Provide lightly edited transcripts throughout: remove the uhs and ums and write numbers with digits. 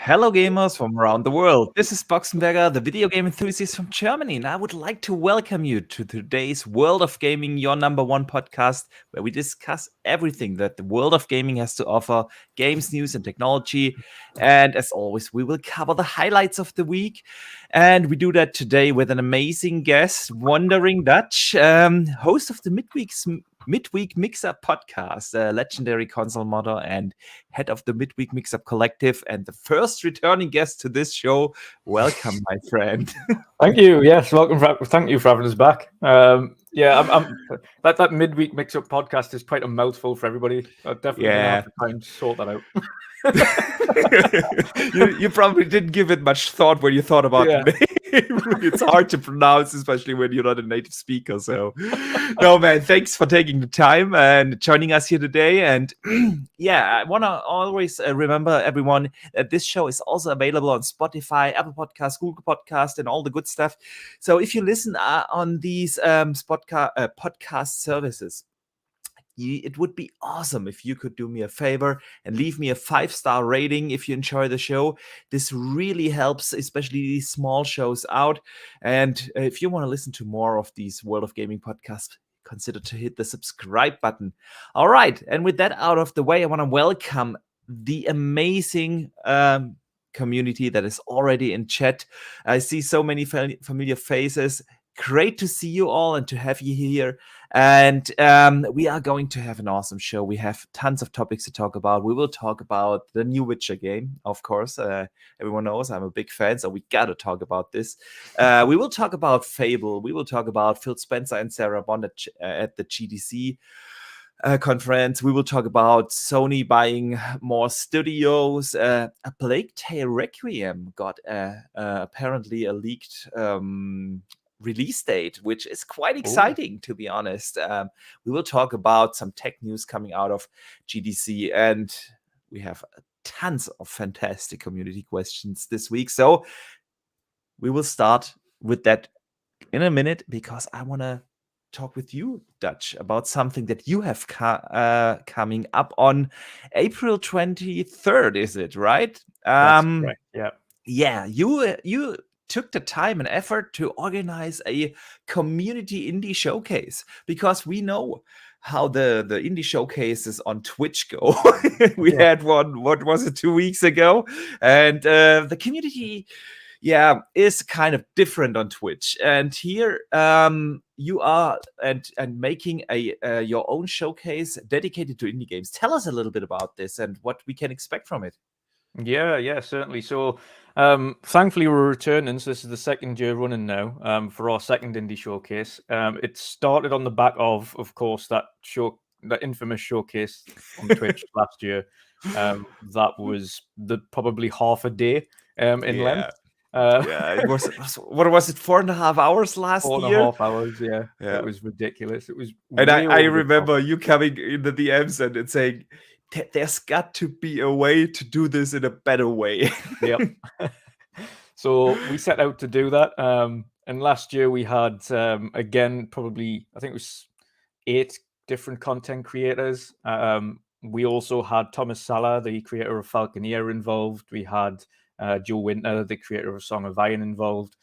Hello, gamers from around the world. This is Boxenberger, the video game enthusiast from Germany, and I would like to welcome you to today's World of Gaming, your number one podcast, where we discuss everything that the world of gaming has to offer, games, news, and technology. And as always, we will cover the highlights of the week. And we do that today with an amazing guest, Wandering Dutch, host of the Midweek Mix-Up podcast, a legendary console modder and head of the Midweek Mix-Up Collective, and the first returning guest to this show. Welcome, my friend. Thank you. Yes, welcome. Thank you for having us back. I'm that Midweek Mix-Up podcast is quite a mouthful for everybody. I definitely gonna have to try and sort that out. you probably didn't give it much thought when you thought about the name. It's hard to pronounce, especially when you're not a native speaker. So, no, man, thanks for taking the time and joining us here today. And I want to always remember everyone that this show is also available on Spotify, Apple Podcasts, Google Podcasts, and all the good stuff. So if you listen on these podcast services, it would be awesome if you could do me a favor and leave me a 5-star rating if you enjoy the show. This really helps, especially these small shows out. And if you want to listen to more of these World of Gaming podcasts, consider to hit the subscribe button. All right. And with that out of the way, I want to welcome the amazing community that is already in chat. I see so many familiar faces. Great to see you all and to have you here. And we are going to have an awesome show. We have tons of topics to talk about. We will talk about the new Witcher game, of course. Everyone knows I'm a big fan, so we got to talk about this. We will talk about Fable. We will talk about Phil Spencer and Sarah Bond at the GDC conference. We will talk about Sony buying more studios. A Plague Tale Requiem got apparently a leaked release date, which is quite exciting, to be honest. We will talk about some tech news coming out of GDC, and we have tons of fantastic community questions this week. So we will start with that in a minute, because I want to talk with you, Dutch, about something that you have coming up on April 23rd, is it, right? That's correct. Yeah. Yeah, you took the time and effort to organize a community indie showcase, because we know how the indie showcases on Twitch go. We had one, what was it, 2 weeks ago? And the community, is kind of different on Twitch. And here you are and making your own showcase dedicated to indie games. Tell us a little bit about this and what we can expect from it. Yeah, certainly. So, thankfully, we're returning. So this is the second year running now for our second indie showcase. It started on the back of course, that infamous showcase on Twitch last year. That was probably half a day in length. It was what was it, 4.5 hours last year? 4.5 hours, yeah. It was ridiculous. It was, and I remember you coming in the DMs and saying, there's got to be a way to do this in a better way. Yep. So we set out to do that. And last year we had, again, probably, I think it was 8 different content creators. We also had Thomas Sala, the creator of Falconeer, involved. We had Joe Winter, the creator of Song of Iron, involved.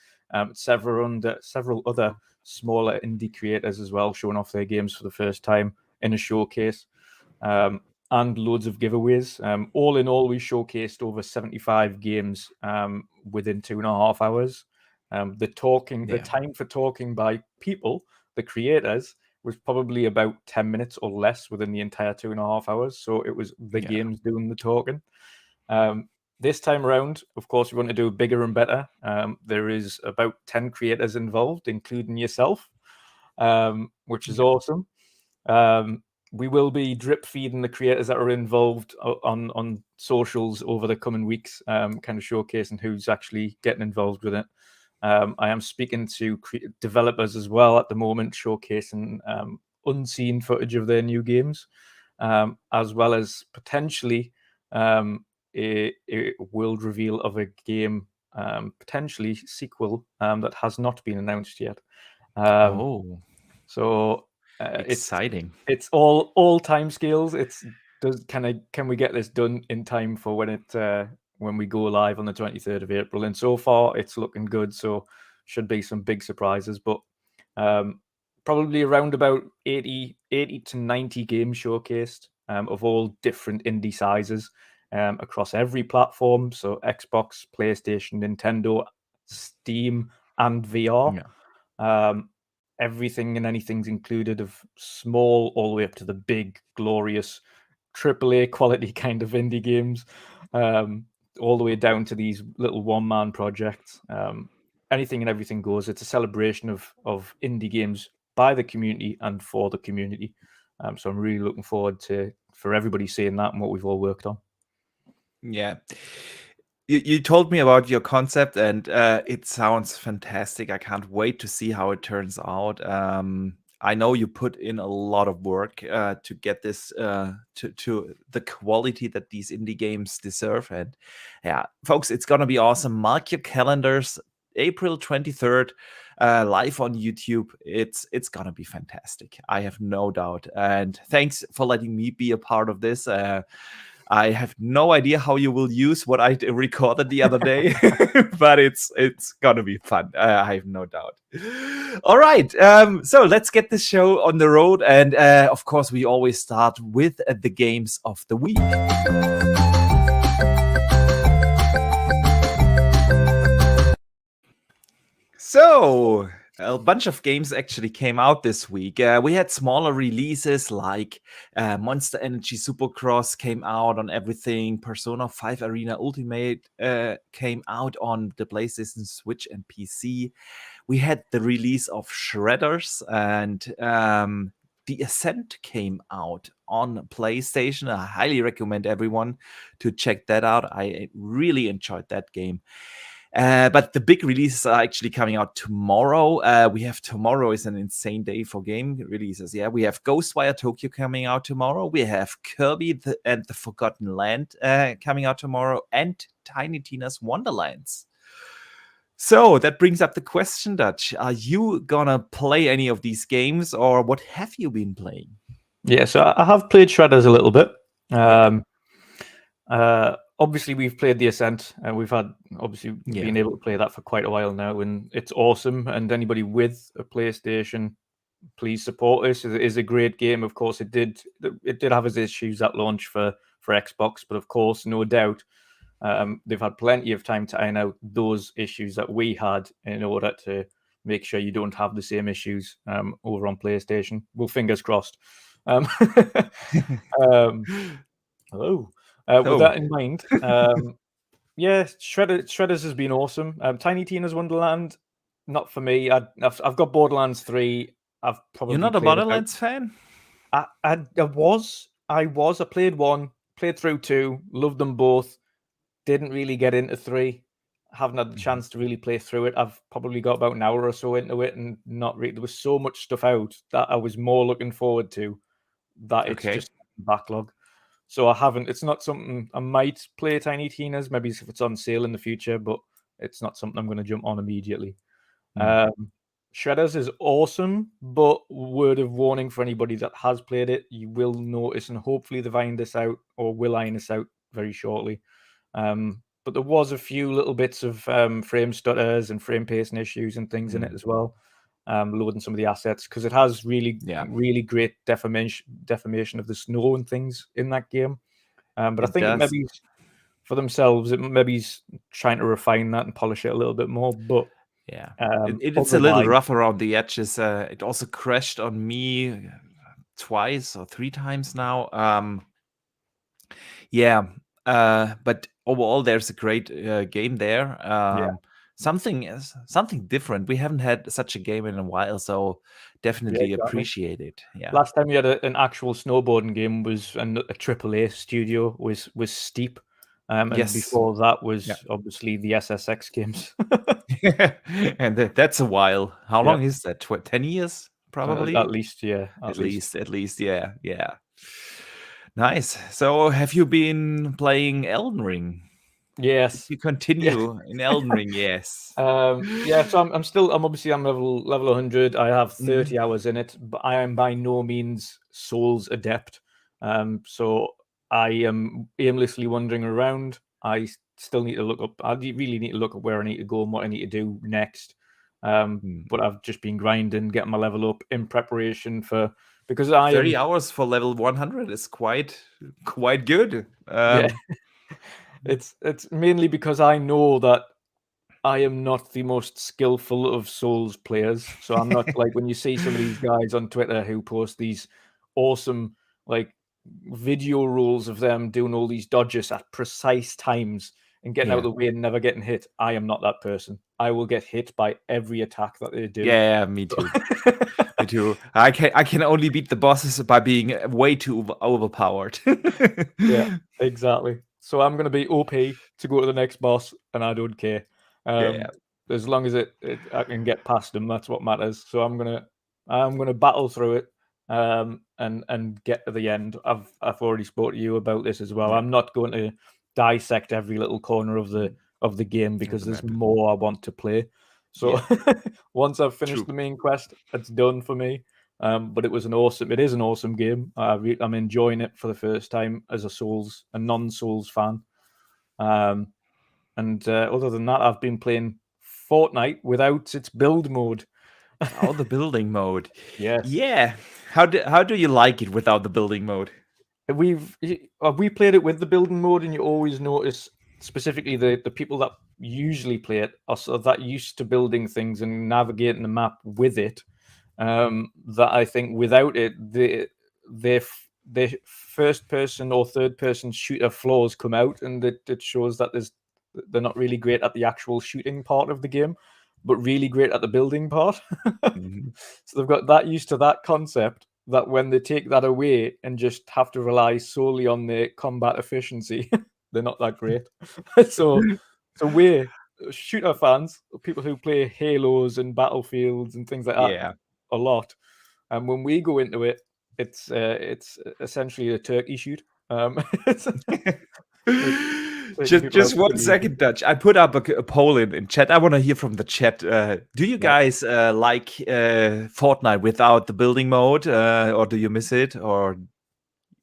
Several other smaller indie creators as well, showing off their games for the first time in a showcase. And loads of giveaways. All in all, we showcased over 75 games within 2.5 hours. The time for talking by people, the creators, was probably about 10 minutes or less within the entire 2.5 hours. So it was the games doing the talking. This time around, of course, we want to do bigger and better. There is about 10 creators involved, including yourself, which is awesome. We will be drip feeding the creators that are involved on socials over the coming weeks, kind of showcasing who's actually getting involved with it. I am speaking to developers as well at the moment, showcasing unseen footage of their new games, as well as potentially a world reveal of a game, potentially sequel, that has not been announced yet. So exciting. It's all time scales. Can we get this done in time for when it when we go live on the 23rd of April. And so far, it's looking good. So should be some big surprises. But probably around about 80 to 90 games showcased of all different indie sizes across every platform. So Xbox, PlayStation, Nintendo, Steam, and VR. Everything and anything's included, of small all the way up to the big, glorious AAA quality kind of indie games, all the way down to these little one-man projects. Anything and everything goes. It's a celebration of indie games by the community and for the community. So I'm really looking forward for everybody seeing that and what we've all worked on. Yeah. You told me about your concept, and it sounds fantastic. I can't wait to see how it turns out. I know you put in a lot of work to get this to the quality that these indie games deserve. And yeah, folks, it's gonna be awesome. Mark your calendars. April 23rd, live on YouTube. It's gonna be fantastic. I have no doubt. And thanks for letting me be a part of this. I have no idea how you will use what I recorded the other day, but it's gonna be fun. I have no doubt. All right, so let's get this show on the road, and of course, we always start with the games of the week. So, a bunch of games actually came out this week. We had smaller releases like Monster Energy Supercross came out on everything. Persona 5 Arena Ultimate came out on the PlayStation, Switch, and PC. We had the release of Shredders, and The Ascent came out on PlayStation. I highly recommend everyone to check that out. I really enjoyed that game. But the big releases are actually coming out tomorrow. We have tomorrow is an insane day for game releases. Yeah, we have Ghostwire Tokyo coming out tomorrow. We have Kirby and the Forgotten Land coming out tomorrow, and Tiny Tina's Wonderlands. So that brings up the question, Dutch. Are you gonna play any of these games, or what have you been playing? Yeah, so I have played Shredders a little bit. Obviously, we've played The Ascent, and we've had been able to play that for quite a while now, and it's awesome. And anybody with a PlayStation, please support this. It is a great game. Of course, it did have its issues at launch for Xbox, but of course, no doubt, they've had plenty of time to iron out those issues that we had in order to make sure you don't have the same issues over on PlayStation. Well, fingers crossed. Hello. With that in mind, yeah, Shredders has been awesome. Tiny Tina's Wonderland, not for me. I've got Borderlands 3. I've probably You're not a Borderlands fan? I was. I played 1, played through 2, loved them both. Didn't really get into 3. Haven't had the chance to really play through it. I've probably got about an hour or so into it, and not really. There was so much stuff out that I was more looking forward to that it's just backlog. So I haven't. It's not something I might play. Tiny Tina's, maybe if it's on sale in the future, but it's not something I'm going to jump on immediately. Shredders is awesome, but word of warning for anybody that has played it, you will notice, and hopefully they've ironed this out or will iron this out very shortly. But there was a few little bits of frame stutters and frame pacing issues and things in it as well. Loading some of the assets, because it has really great defamation of the snow and things in that game. But I think maybe for themselves, it maybe's trying to refine that and polish it a little bit more. But yeah, it's a little rough around the edges. It also crashed on me twice or 3 times now. But overall, there's a great game there. Something different. We haven't had such a game in a while, so definitely appreciate it. Yeah. Last time we had an actual snowboarding game was a AAA studio was Steep, and before that was obviously the SSX games. And that's a while. How long is that? 10 years, probably. At least, yeah. At least, yeah. Nice. So, have you been playing Elden Ring? Yes. You continue in Elden Ring, yes. So I'm level 100. I have 30 hours in it, but I am by no means Souls adept. So I am aimlessly wandering around. I still need to look up. I really need to look up where I need to go and what I need to do next. But I've just been grinding, getting my level up in preparation for, because 30 hours for level 100 is quite good. Yeah, it's mainly because I know that I am not the most skillful of Souls players. So I'm not like when you see some of these guys on Twitter who post these awesome like video rolls of them doing all these dodges at precise times and getting out of the way and never getting hit. I am not that person. I will get hit by every attack that they do. Yeah, me too. Me too. I can only beat the bosses by being way too overpowered. Yeah, exactly. So I'm gonna be OP to go to the next boss, and I don't care. As long as I can get past them, that's what matters. So I'm gonna battle through it, and get to the end. I've already spoke to you about this as well. I'm not going to dissect every little corner of the game because there's more I want to play. So once I've finished the main quest, it's done for me. But it is an awesome game. I'm enjoying it for the first time as a non-Souls fan. And other than that, I've been playing Fortnite without its build mode. Oh, the building mode. Yes. Yeah. How do you like it without the building mode? We played it with the building mode, and you always notice specifically the people that usually play it are sort of that used to building things and navigating the map with it. That I think without it, their first person or third person shooter flaws come out, and it shows that they're not really great at the actual shooting part of the game, but really great at the building part. So they've got that used to that concept that when they take that away and just have to rely solely on their combat efficiency, they're not that great. So we're shooter fans, people who play Halos and Battlefields and things like that a lot. And when we go into it, it's essentially a turkey shoot. Just 1 second, Dutch. I put up a poll in chat. I want to hear from the chat. Do you guys like Fortnite without the building mode, or do you miss it, or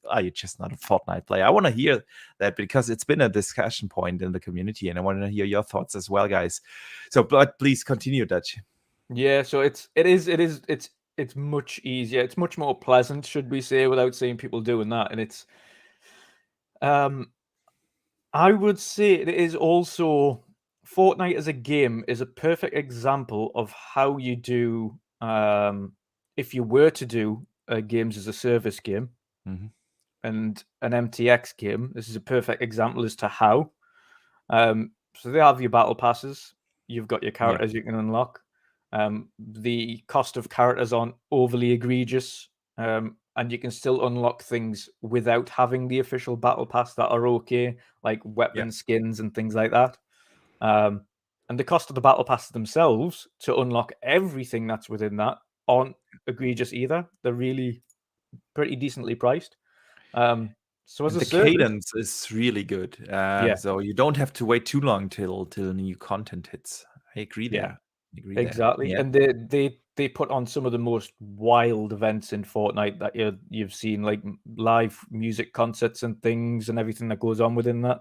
are you just not a Fortnite player? I want to hear that because it's been a discussion point in the community, and I want to hear your thoughts as well, guys. So, but please continue, Dutch. Yeah, so it's much easier. It's much more pleasant, should we say, without seeing people doing that. And it's, I would say it is also, Fortnite as a game is a perfect example of how you do, if you were to do a games as a service game and an MTX game, this is a perfect example as to how. So they have your battle passes. You've got your characters you can unlock. The cost of characters aren't overly egregious, and you can still unlock things without having the official battle pass that are okay, like weapon skins and things like that. And the cost of the battle passes themselves to unlock everything that's within that aren't egregious either. They're really pretty decently priced. So as the cadence is really good. So you don't have to wait too long till new content hits. I agree there. Exactly. And they put on some of the most wild events in Fortnite that you've seen, like live music concerts and things and everything that goes on within that,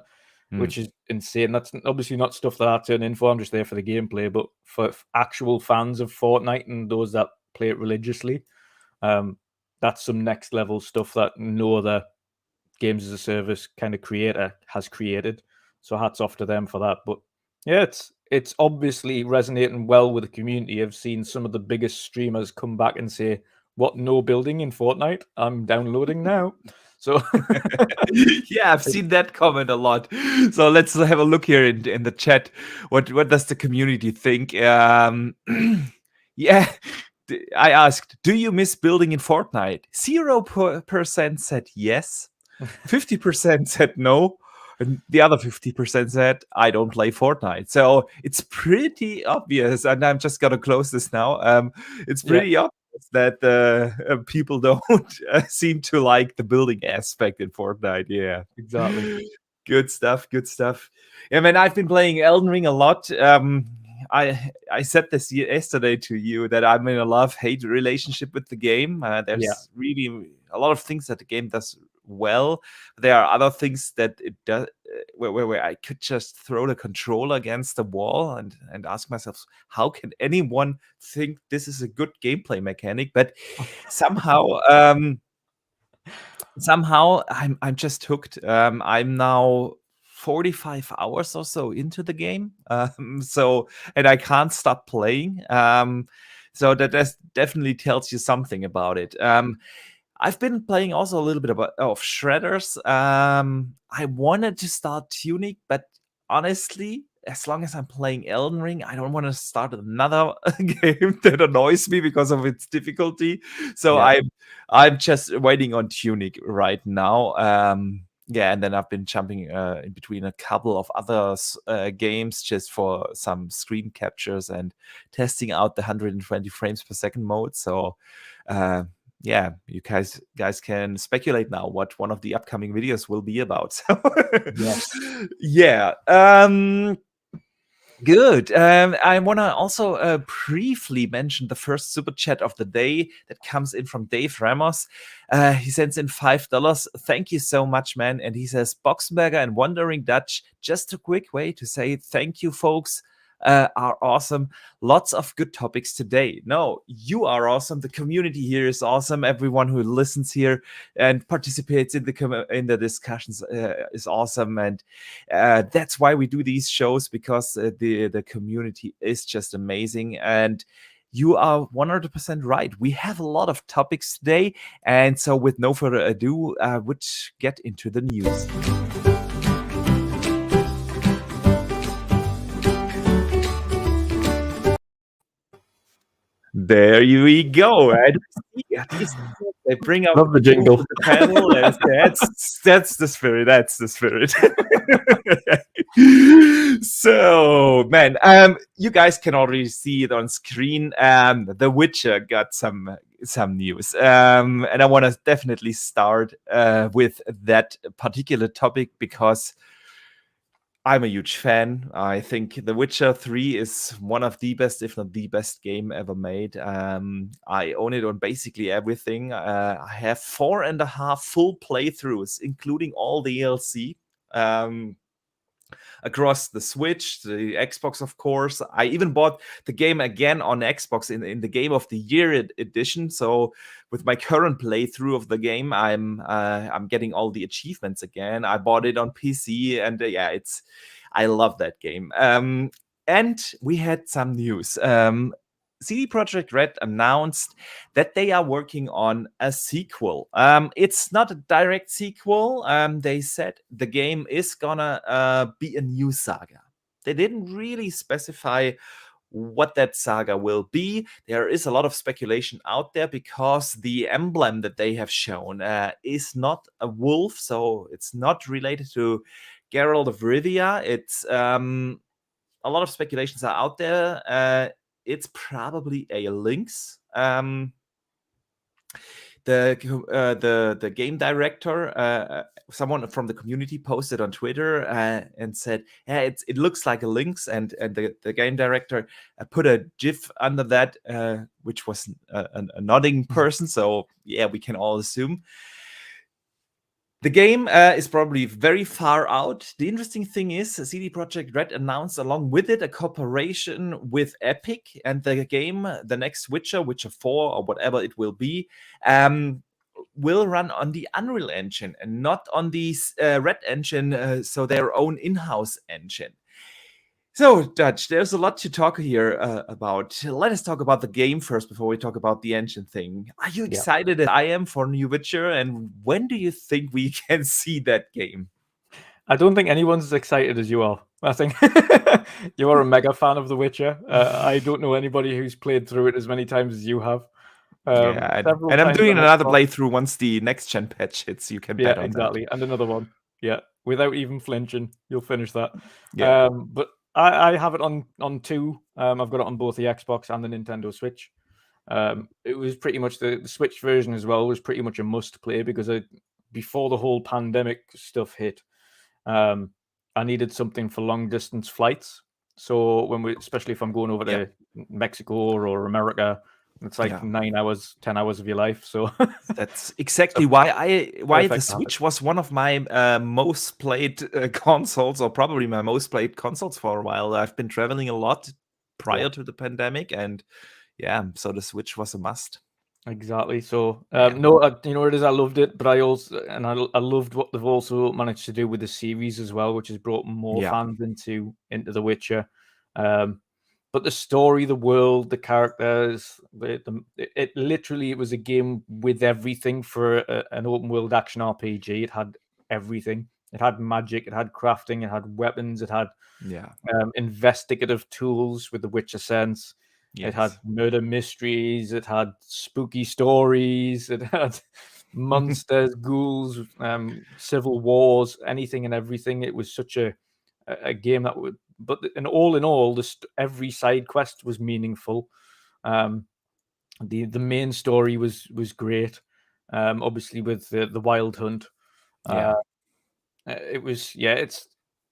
which is insane. That's obviously not stuff that I turn in for. I'm just there for the gameplay, but for actual fans of Fortnite and those that play it religiously, that's some next level stuff that no other games as a service kind of creator has created. So hats off to them for that. But yeah, it's obviously resonating well with the community. I've seen some of the biggest streamers come back and say, "What, no building in Fortnite? I'm downloading now." So yeah, I've seen that comment a lot. So let's have a look here in the chat. What does the community think? Yeah, I asked, do you miss building in Fortnite? 0% said yes. 50% said no. And the other 50% said, I don't play Fortnite. So it's pretty obvious, and I'm just going to close this now. It's pretty obvious that people don't seem to like the building aspect in Fortnite. Yeah. Exactly. Good stuff. Yeah, man, I've been playing Elden Ring a lot. I said this yesterday to you that I'm in a love-hate relationship with the game. There's really a lot of things that the game does well. There are other things that it does where I could just throw the controller against the wall and ask myself, how can anyone think this is a good gameplay mechanic? But somehow I'm just hooked. I'm now 45 hours or so into the game. And I can't stop playing. So that definitely tells you something about it. I've been playing also a little bit of Shredders. I wanted to start Tunic, but honestly, as long as I'm playing Elden Ring, I don't want to start another game that annoys me because of its difficulty. So I'm just waiting on Tunic right now. Yeah, and then I've been jumping in between a couple of other games just for some screen captures and testing out the 120 frames per second mode. So yeah, you guys can speculate now what one of the upcoming videos will be about. So Yes. yeah. Good. I want to also briefly mention the first super chat of the day that comes in from Dave Ramos. He sends in $5. Thank you so much, man. And he says, Boxenberger and Wandering Dutch, just a quick way to say thank you, folks. Are awesome. Lots of good topics today. No, you are awesome. The community here is awesome. Everyone who listens here and participates in the discussions is awesome. And that's why we do these shows, because the community is just amazing. And you are 100% right. We have a lot of topics today. And so with no further ado, I would get into the news. There we go. And they bring up Love the jingle. The panel. That's the spirit. That's the spirit. So, man, you guys can already see it on screen. The Witcher got some news, and I want to definitely start with that particular topic because I'm a huge fan. I think The Witcher 3 is one of the best, if not the best game ever made. I own it on basically everything. I have 4.5 full playthroughs, including all the DLC. Across the Switch, the Xbox, of course. I even bought the game again on Xbox in the Game of the Year edition. So with my current playthrough of the game, I'm getting all the achievements again. I bought it on PC, and I love that game. And we had some news. CD Projekt Red announced that they are working on a sequel. It's not a direct sequel. They said the game is gonna be a new saga. They didn't really specify what that saga will be. There is a lot of speculation out there because the emblem that they have shown is not a wolf, so it's not related to Geralt of Rivia. It's a lot of speculations are out there. It's probably a lynx. The game director, someone from the community, posted on Twitter and said, "Yeah, it looks like a lynx." And the game director put a GIF under that, which was a nodding person. So yeah, we can all assume. The game is probably very far out. The interesting thing is CD Projekt Red announced along with it a cooperation with Epic, and the game, the next Witcher 4 or whatever it will be, will run on the Unreal Engine and not on the Red Engine, so their own in-house engine. So, Dutch, there's a lot to talk here about. Let us talk about the game first before we talk about the engine thing. Are you excited as I am for New Witcher? And when do you think we can see that game? I don't think anyone's as excited as you are. I think you are a mega fan of The Witcher. I don't know anybody who's played through it as many times as you have. And I'm doing another playthrough once the next gen patch hits. You can bet on exactly. that. And another one. Yeah, without even flinching, you'll finish that. Yeah. But I have it on two. I've got it on both the Xbox and the Nintendo Switch. It was pretty much the Switch version as well was pretty much a must play because before the whole pandemic stuff hit, I needed something for long distance flights. So especially if I'm going over to Mexico or America, It's like 9 hours, 10 hours of your life. So that's exactly why the Switch habit. was one of my most played consoles, or probably my most played consoles for a while. I've been traveling a lot prior to the pandemic, and so the Switch was a must. Exactly. So no, you know what it is. I loved it, but I loved what they've also managed to do with the series as well, which has brought more fans into The Witcher. But the story, the world, the characters, it literally, it was a game with everything for an open world action RPG. It had everything. It had magic, it had crafting, it had weapons, it had investigative tools with the Witcher sense. It had murder mysteries, it had spooky stories, it had monsters, ghouls, civil wars, anything and everything. It was such a game that would, but in all, every side quest was meaningful. The main story was great. Obviously with the Wild Hunt. It was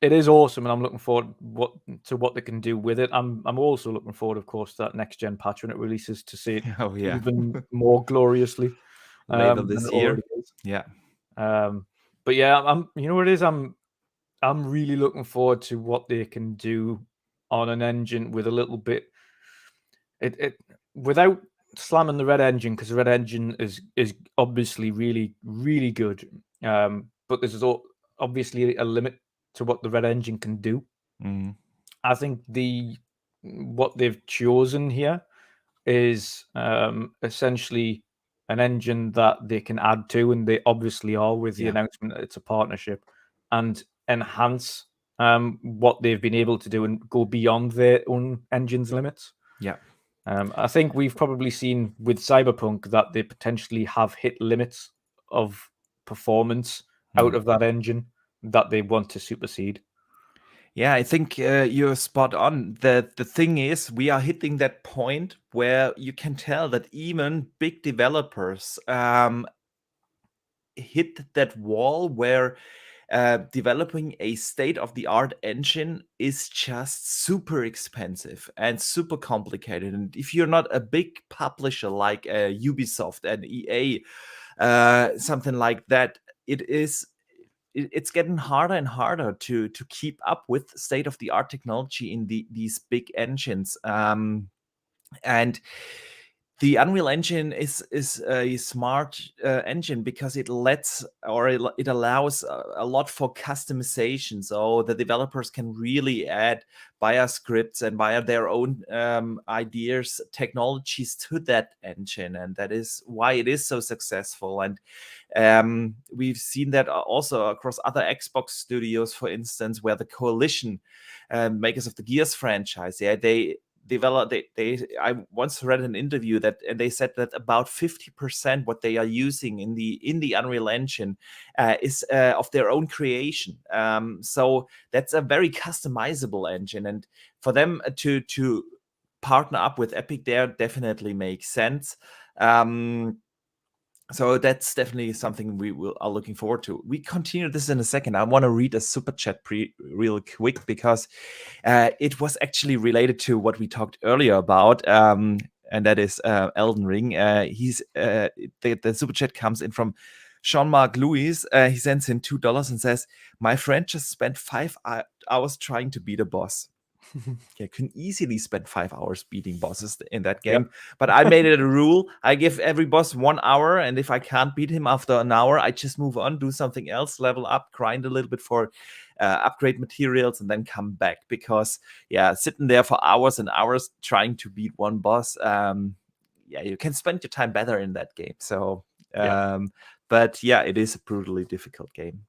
it is awesome, and I'm looking forward to what they can do with it. I'm also looking forward, of course, to that next gen patch when it releases to see it even more gloriously later this year. But yeah, you know what it is. I'm really looking forward to what they can do on an engine with a little bit without slamming the Red Engine, because the Red Engine is obviously really, really good. But there's obviously a limit to what the Red Engine can do. I think what they've chosen here is essentially an engine that they can add to, and they obviously are with the announcement that it's a partnership, and enhance what they've been able to do and go beyond their own engine's limits. I think we've probably seen with Cyberpunk that they potentially have hit limits of performance out of that engine that they want to supersede. Yeah, I think you're spot on. The thing is, we are hitting that point where you can tell that even big developers hit that wall where developing a state-of-the-art engine is just super expensive and super complicated. And if you're not a big publisher like Ubisoft and EA, something like that, it's getting harder and harder to keep up with state-of-the-art technology in these big engines. And the Unreal Engine is a smart engine because it allows a lot for customization. So the developers can really add via scripts and via their own ideas, technologies to that engine, and that is why it is so successful. And we've seen that also across other Xbox studios, for instance, where the Coalition, makers of the Gears franchise, I once read an interview and they said that about 50% what they are using in the Unreal Engine is of their own creation. So that's a very customizable engine, and for them to partner up with Epic there definitely makes sense. So that's definitely something are looking forward to. We continue this in a second. I want to read a super chat real quick because it was actually related to what we talked earlier about, and that is Elden Ring. The super chat comes in from Jean-Marc Louis. He sends in $2 and says, "My friend just spent 5 hours trying to beat a boss." I can easily spend 5 hours beating bosses in that game, but I made it a rule. I give every boss 1 hour, and if I can't beat him after an hour, I just move on, do something else, level up, grind a little bit for upgrade materials, and then come back. Because sitting there for hours and hours trying to beat one boss, you can spend your time better in that game. So but it is a brutally difficult game,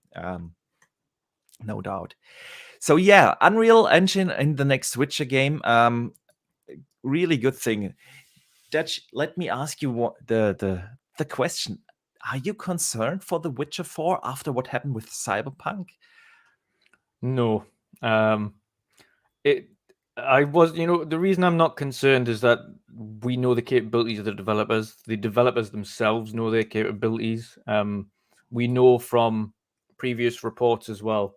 no doubt. So Unreal Engine in the next Witcher game, really good thing. Dutch, let me ask you the question: are you concerned for The Witcher 4 after what happened with Cyberpunk? No, I was, the reason I'm not concerned is that we know the capabilities of the developers. The developers themselves know their capabilities. We know from previous reports as well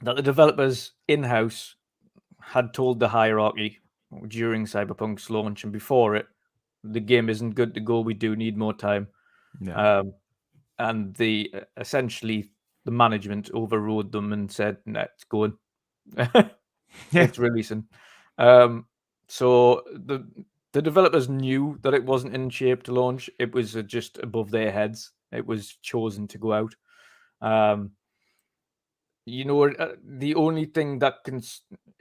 that the developers in-house had told the hierarchy during Cyberpunk's launch and before it, the game isn't good to go. We do need more time. Yeah. And essentially the management overrode them and said, "No, it's going, it's releasing." So the developers knew that it wasn't in shape to launch. It was just above their heads. It was chosen to go out. The only thing that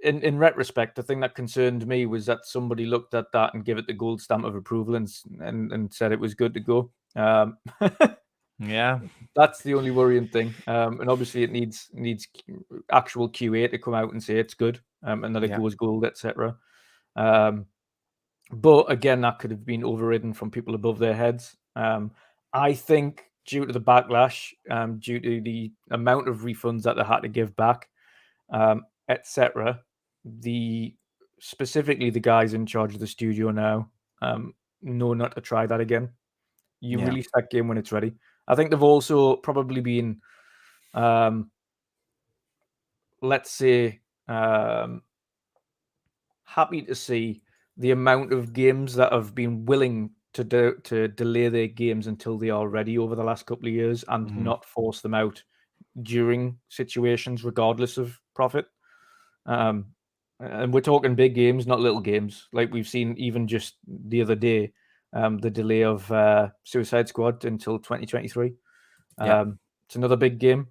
in retrospect, the thing that concerned me was that somebody looked at that and gave it the gold stamp of approval and said it was good to go. Yeah. That's the only worrying thing. And obviously it needs actual QA to come out and say it's good, and that it goes gold, etc. But again, that could have been overridden from people above their heads. I think due to the backlash, due to the amount of refunds that they had to give back, etc., specifically the guys in charge of the studio now know not to try that again. You release that game when it's ready. I think they've also probably been, let's say, happy to see the amount of games that have been willing to delay their games until they are ready over the last couple of years and not force them out during situations, regardless of profit. And we're talking big games, not little games. Like we've seen even just the other day, the delay of Suicide Squad until 2023. It's another big game.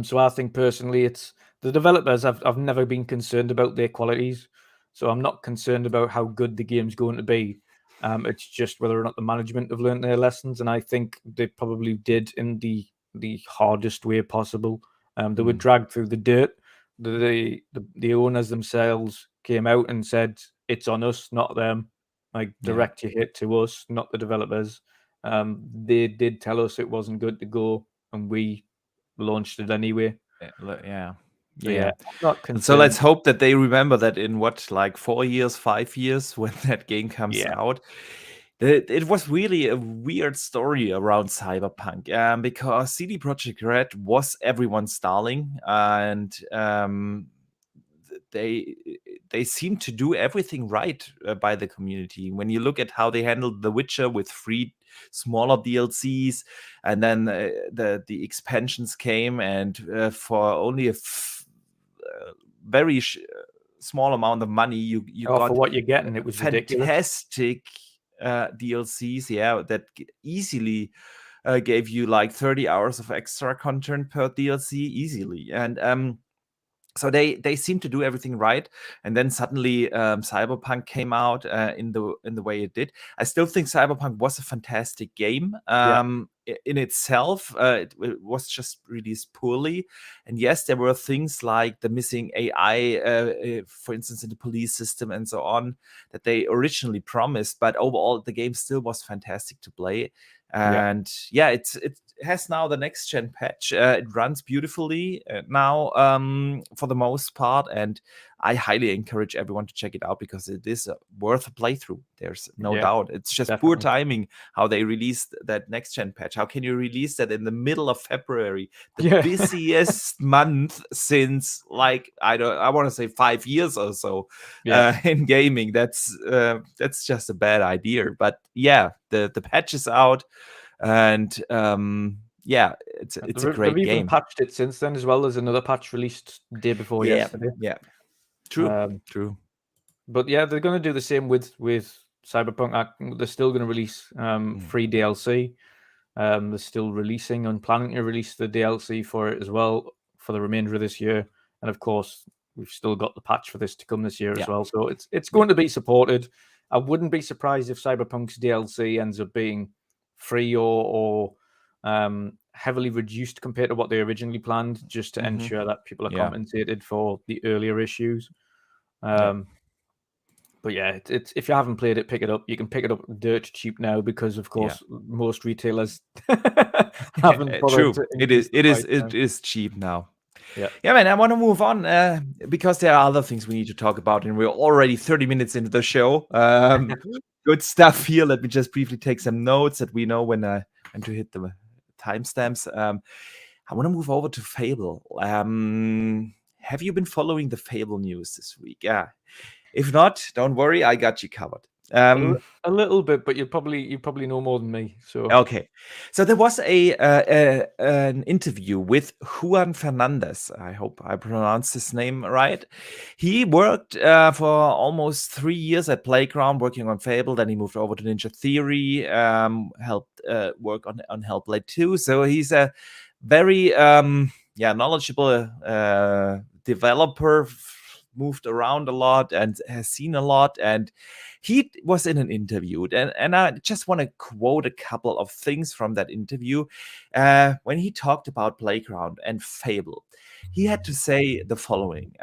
So I think personally, it's the developers. I've never been concerned about their qualities, so I'm not concerned about how good the game's going to be. It's just whether or not the management have learned their lessons, and I think they probably did in the hardest way possible. They were dragged through the dirt. The owners themselves came out and said it's on us, not them. Like direct your hit to us, not the developers. They did tell us it wasn't good to go, and we launched it anyway. Yeah. I'm not concerned. So let's hope that they remember that in 4 years, 5 years, when that game comes out. It was really a weird story around Cyberpunk, because CD Projekt Red was everyone's darling, and they seem to do everything right by the community. When you look at how they handled The Witcher with 3 smaller DLCs, and then the expansions came, and for only a very small amount of money, you got for what you're getting, it was fantastic DLCs, that easily gave you like 30 hours of extra content per DLC easily. And so they seem to do everything right, and then suddenly Cyberpunk came out in the way it did. I still think Cyberpunk was a fantastic game in itself. It was just released poorly, and yes, there were things like the missing AI, for instance, in the police system and so on, that they originally promised. But overall, the game still was fantastic to play. And it has now the next gen patch. It runs beautifully now, for the most part, and I highly encourage everyone to check it out because it is worth a playthrough. There's no doubt. It's just poor timing how they released that next gen patch. How can you release that in the middle of February, the busiest month since I want to say 5 years or so in gaming? That's just a bad idea. But the patch is out, and it's a great they've game. even patched it since then as well. There's another patch released the day before yesterday. True. But they're going to do the same with Cyberpunk. They're still going to release free DLC. They're still releasing and planning to release the DLC for it as well for the remainder of this year. And of course, we've still got the patch for this to come this year as well. So it's going to be supported. I wouldn't be surprised if Cyberpunk's DLC ends up being free or heavily reduced compared to what they originally planned, just to ensure that people are compensated for the earlier issues. But it's if you haven't played it, pick it up. You can pick it up dirt cheap now because, of course, most retailers haven't bothered. True. It is cheap now. Yeah, man, I want to move on because there are other things we need to talk about, and we're already 30 minutes into the show. Good stuff here. Let me just briefly take some notes that we know when to hit the timestamps. I want to move over to Fable. Have you been following the Fable news this week? If not, don't worry, I got you covered. A little bit, but you probably know more than me. So okay, so there was an interview with Juan Fernandez. I hope I pronounced his name right. He worked for almost 3 years at Playground, working on Fable. Then he moved over to Ninja Theory, helped work on Hellblade 2. So he's a very knowledgeable developer. Moved around a lot and has seen a lot, and he was in an interview, and I just want to quote a couple of things from that interview. When he talked about Playground and Fable, he had to say the following: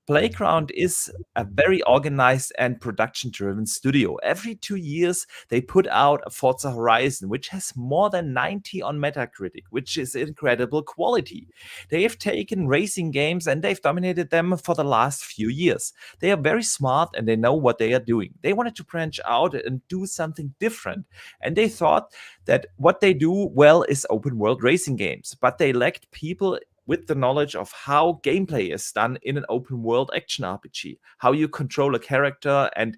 Playground is a very organized and production-driven studio. Every 2 years, they put out a Forza Horizon, which has more than 90 on Metacritic, which is incredible quality. They have taken racing games and they've dominated them for the last few years. They are very smart and they know what they are doing. They wanted to branch out and do something different. And they thought that what they do well is open world racing games, but they lacked people with the knowledge of how gameplay is done in an open world action RPG, how you control a character, and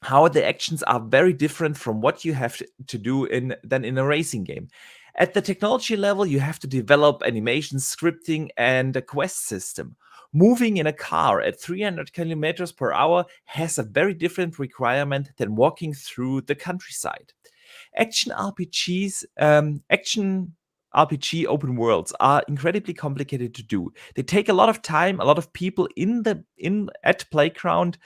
how the actions are very different from what you have to do than in a racing game. At the technology level, you have to develop animation, scripting, and a quest system. Moving in a car at 300 kilometers per hour has a very different requirement than walking through the countryside. Action RPG open worlds are incredibly complicated to do. They take a lot of time, a lot of people at Playground.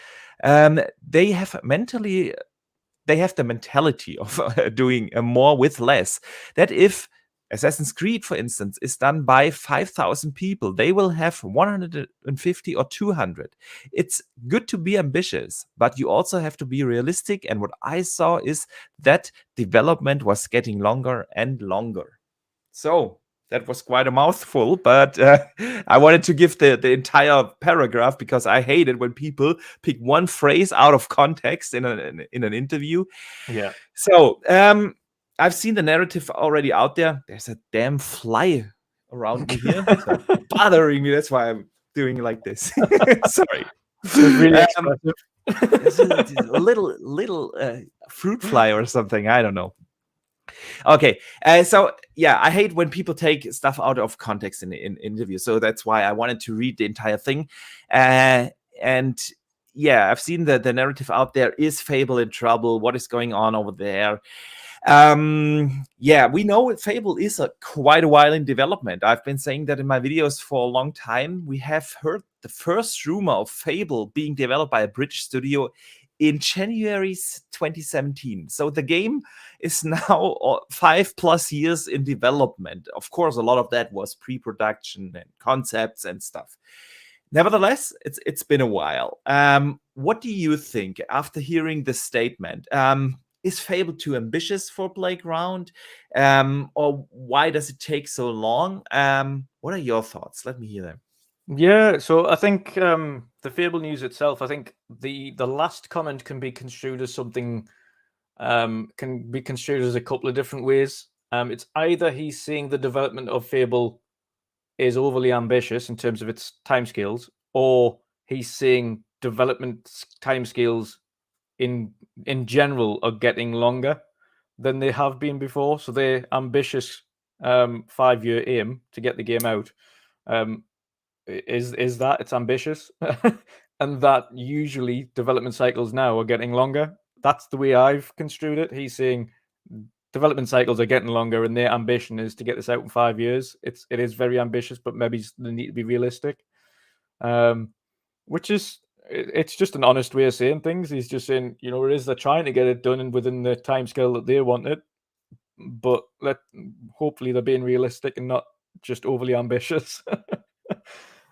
They have the mentality of doing more with less. That if Assassin's Creed, for instance, is done by 5,000 people, they will have 150 or 200. It's good to be ambitious, but you also have to be realistic. And what I saw is that development was getting longer and longer. So that was quite a mouthful, but I wanted to give the entire paragraph because I hate it when people pick one phrase out of context in an interview. yeah. So I've seen the narrative already out there. There's a damn fly around me here, so bothering me. That's why I'm doing like this. Sorry. It's really expressive. It's a little fruit fly or something. I don't know. Okay, so yeah, I hate when people take stuff out of context in interviews. So that's why I wanted to read the entire thing. And yeah, I've seen the narrative out there. Is Fable in trouble? What is going on over there? Yeah, we know Fable is quite a while in development. I've been saying that in my videos for a long time. We have heard the first rumor of Fable being developed by a British studio in January 2017. So the game is now 5+ years in development. Of course, a lot of that was pre-production and concepts and stuff. Nevertheless, it's been a while. What do you think after hearing this statement? Is Fable too ambitious for Playground? Or why does it take so long? What are your thoughts? Let me hear them. Yeah, so I think the Fable news itself, I think the last comment can be construed as something, can be construed as a couple of different ways. It's either he's saying the development of Fable is overly ambitious in terms of its timescales, or he's saying development timescales in general are getting longer than they have been before. So their ambitious 5-year aim to get the game out is that it's ambitious, and that usually development cycles now are getting longer. That's the way I've construed it. He's saying development cycles are getting longer, and their ambition is to get this out in 5 years. It is very ambitious, but maybe they need to be realistic. Which is, it's just an honest way of saying things. He's just saying, you know, it is they're trying to get it done and within the timescale that they want it, but hopefully they're being realistic and not just overly ambitious.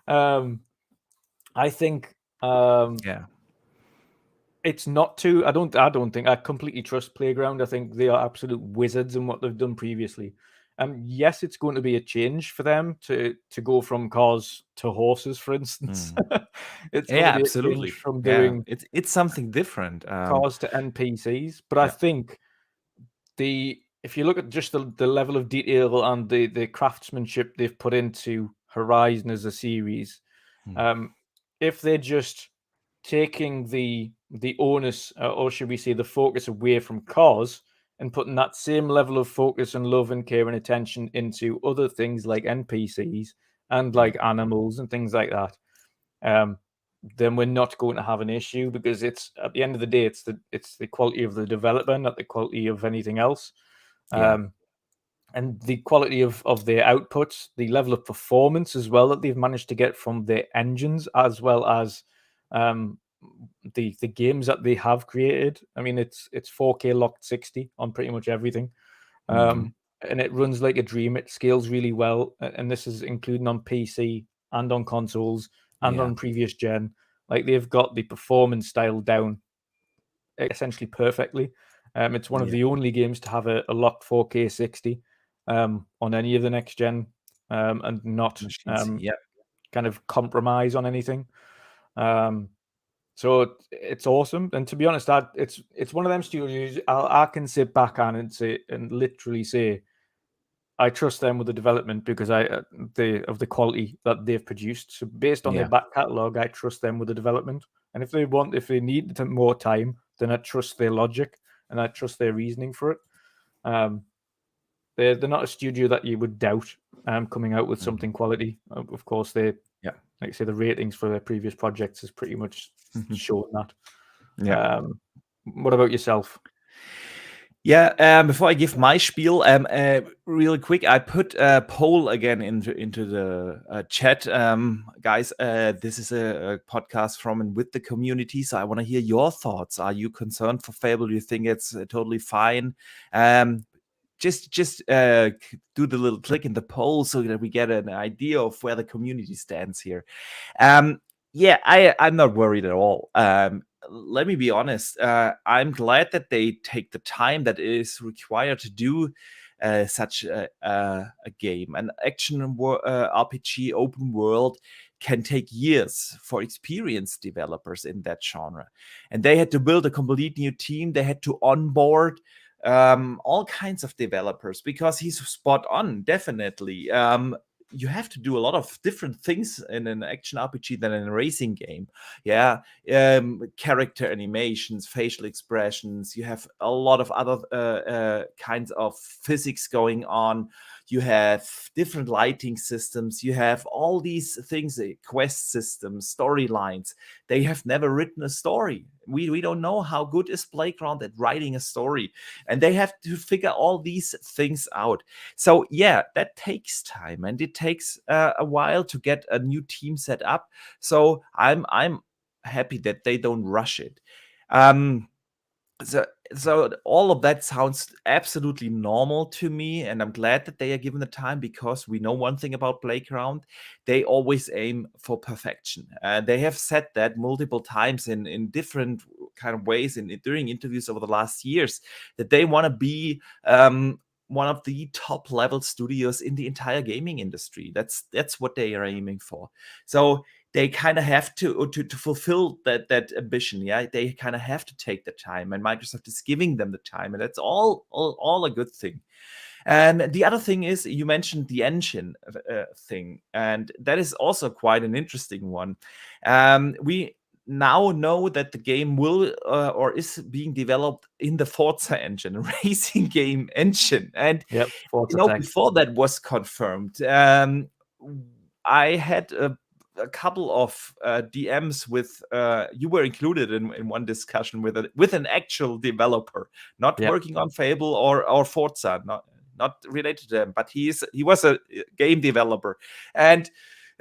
I think Yeah. it's not too. I don't think I completely trust Playground. I think they are absolute wizards in what they've done previously. Yes, it's going to be a change for them to go from cars to horses, for instance. It's going to be absolutely. a change from doing it's something different. cars to NPCs. But I think if you look at just the level of detail and the craftsmanship they've put into Horizon as a series, if they just taking the onus, or should we say the focus, away from cars and putting that same level of focus and love and care and attention into other things like NPCs and like animals and things like that, then we're not going to have an issue, because it's, at the end of the day, it's the quality of the developer, not the quality of anything else. And the quality of their outputs, the level of performance as well that they've managed to get from their engines, as well as the games that they have created. I mean, it's 4K locked 60 on pretty much everything. And it runs like a dream. It scales really well, and this is including on PC and on consoles and on previous gen. Like, they've got the performance style down essentially perfectly. It's one of the only games to have a locked 4K 60 on any of the next gen, and not kind of compromise on anything. So it's awesome. And to be honest, it's one of them studios I can sit back on and say, and literally say, I trust them with the development, because of the quality that they've produced. So based on their back catalog, I trust them with the development. And if they need more time, then I trust their logic and I trust their reasoning for it. They're not a studio that you would doubt coming out with something quality. Of course, like I say, the ratings for their previous projects has pretty much shown that. What about yourself? Before I give my spiel, really quick, I put a poll again into the chat. Guys, this is a podcast from and with the community, so I want to hear your thoughts. Are you concerned for Fable? Do you think it's totally fine? Just do the little click in the poll so that we get an idea of where the community stands here. I'm not worried at all. Let me be honest. I'm glad that they take the time that is required to do such a game. An action RPG open world can take years for experienced developers in that genre. And they had to build a complete new team. They had to onboard all kinds of developers, because he's spot on, definitely. You have to do a lot of different things in an action RPG than in a racing game. Character animations, facial expressions. You have a lot of other kinds of physics going on. You have different lighting systems. You have all these things, quest systems, storylines. They have never written a story. We don't know how good is Playground at writing a story. And they have to figure all these things out. So that takes time, and it takes a while to get a new team set up. So I'm happy that they don't rush it. So all of that sounds absolutely normal to me, and I'm glad that they are given the time, because we know one thing about Playground: they always aim for perfection. They have said that multiple times in different kind of ways during interviews over the last years, that they want to be one of the top level studios in the entire gaming industry. That's what they are aiming for. So they kind of have to fulfill that ambition. They kind of have to take the time, and Microsoft is giving them the time, and that's all a good thing. And the other thing is, you mentioned the engine thing, and that is also quite an interesting one. We now know that the game will or is being developed in the Forza engine, a racing game engine. And before that was confirmed, I had a couple of DMs with you were included in one discussion with an actual developer, not working on Fable or Forza, not related to them, but he was a game developer. And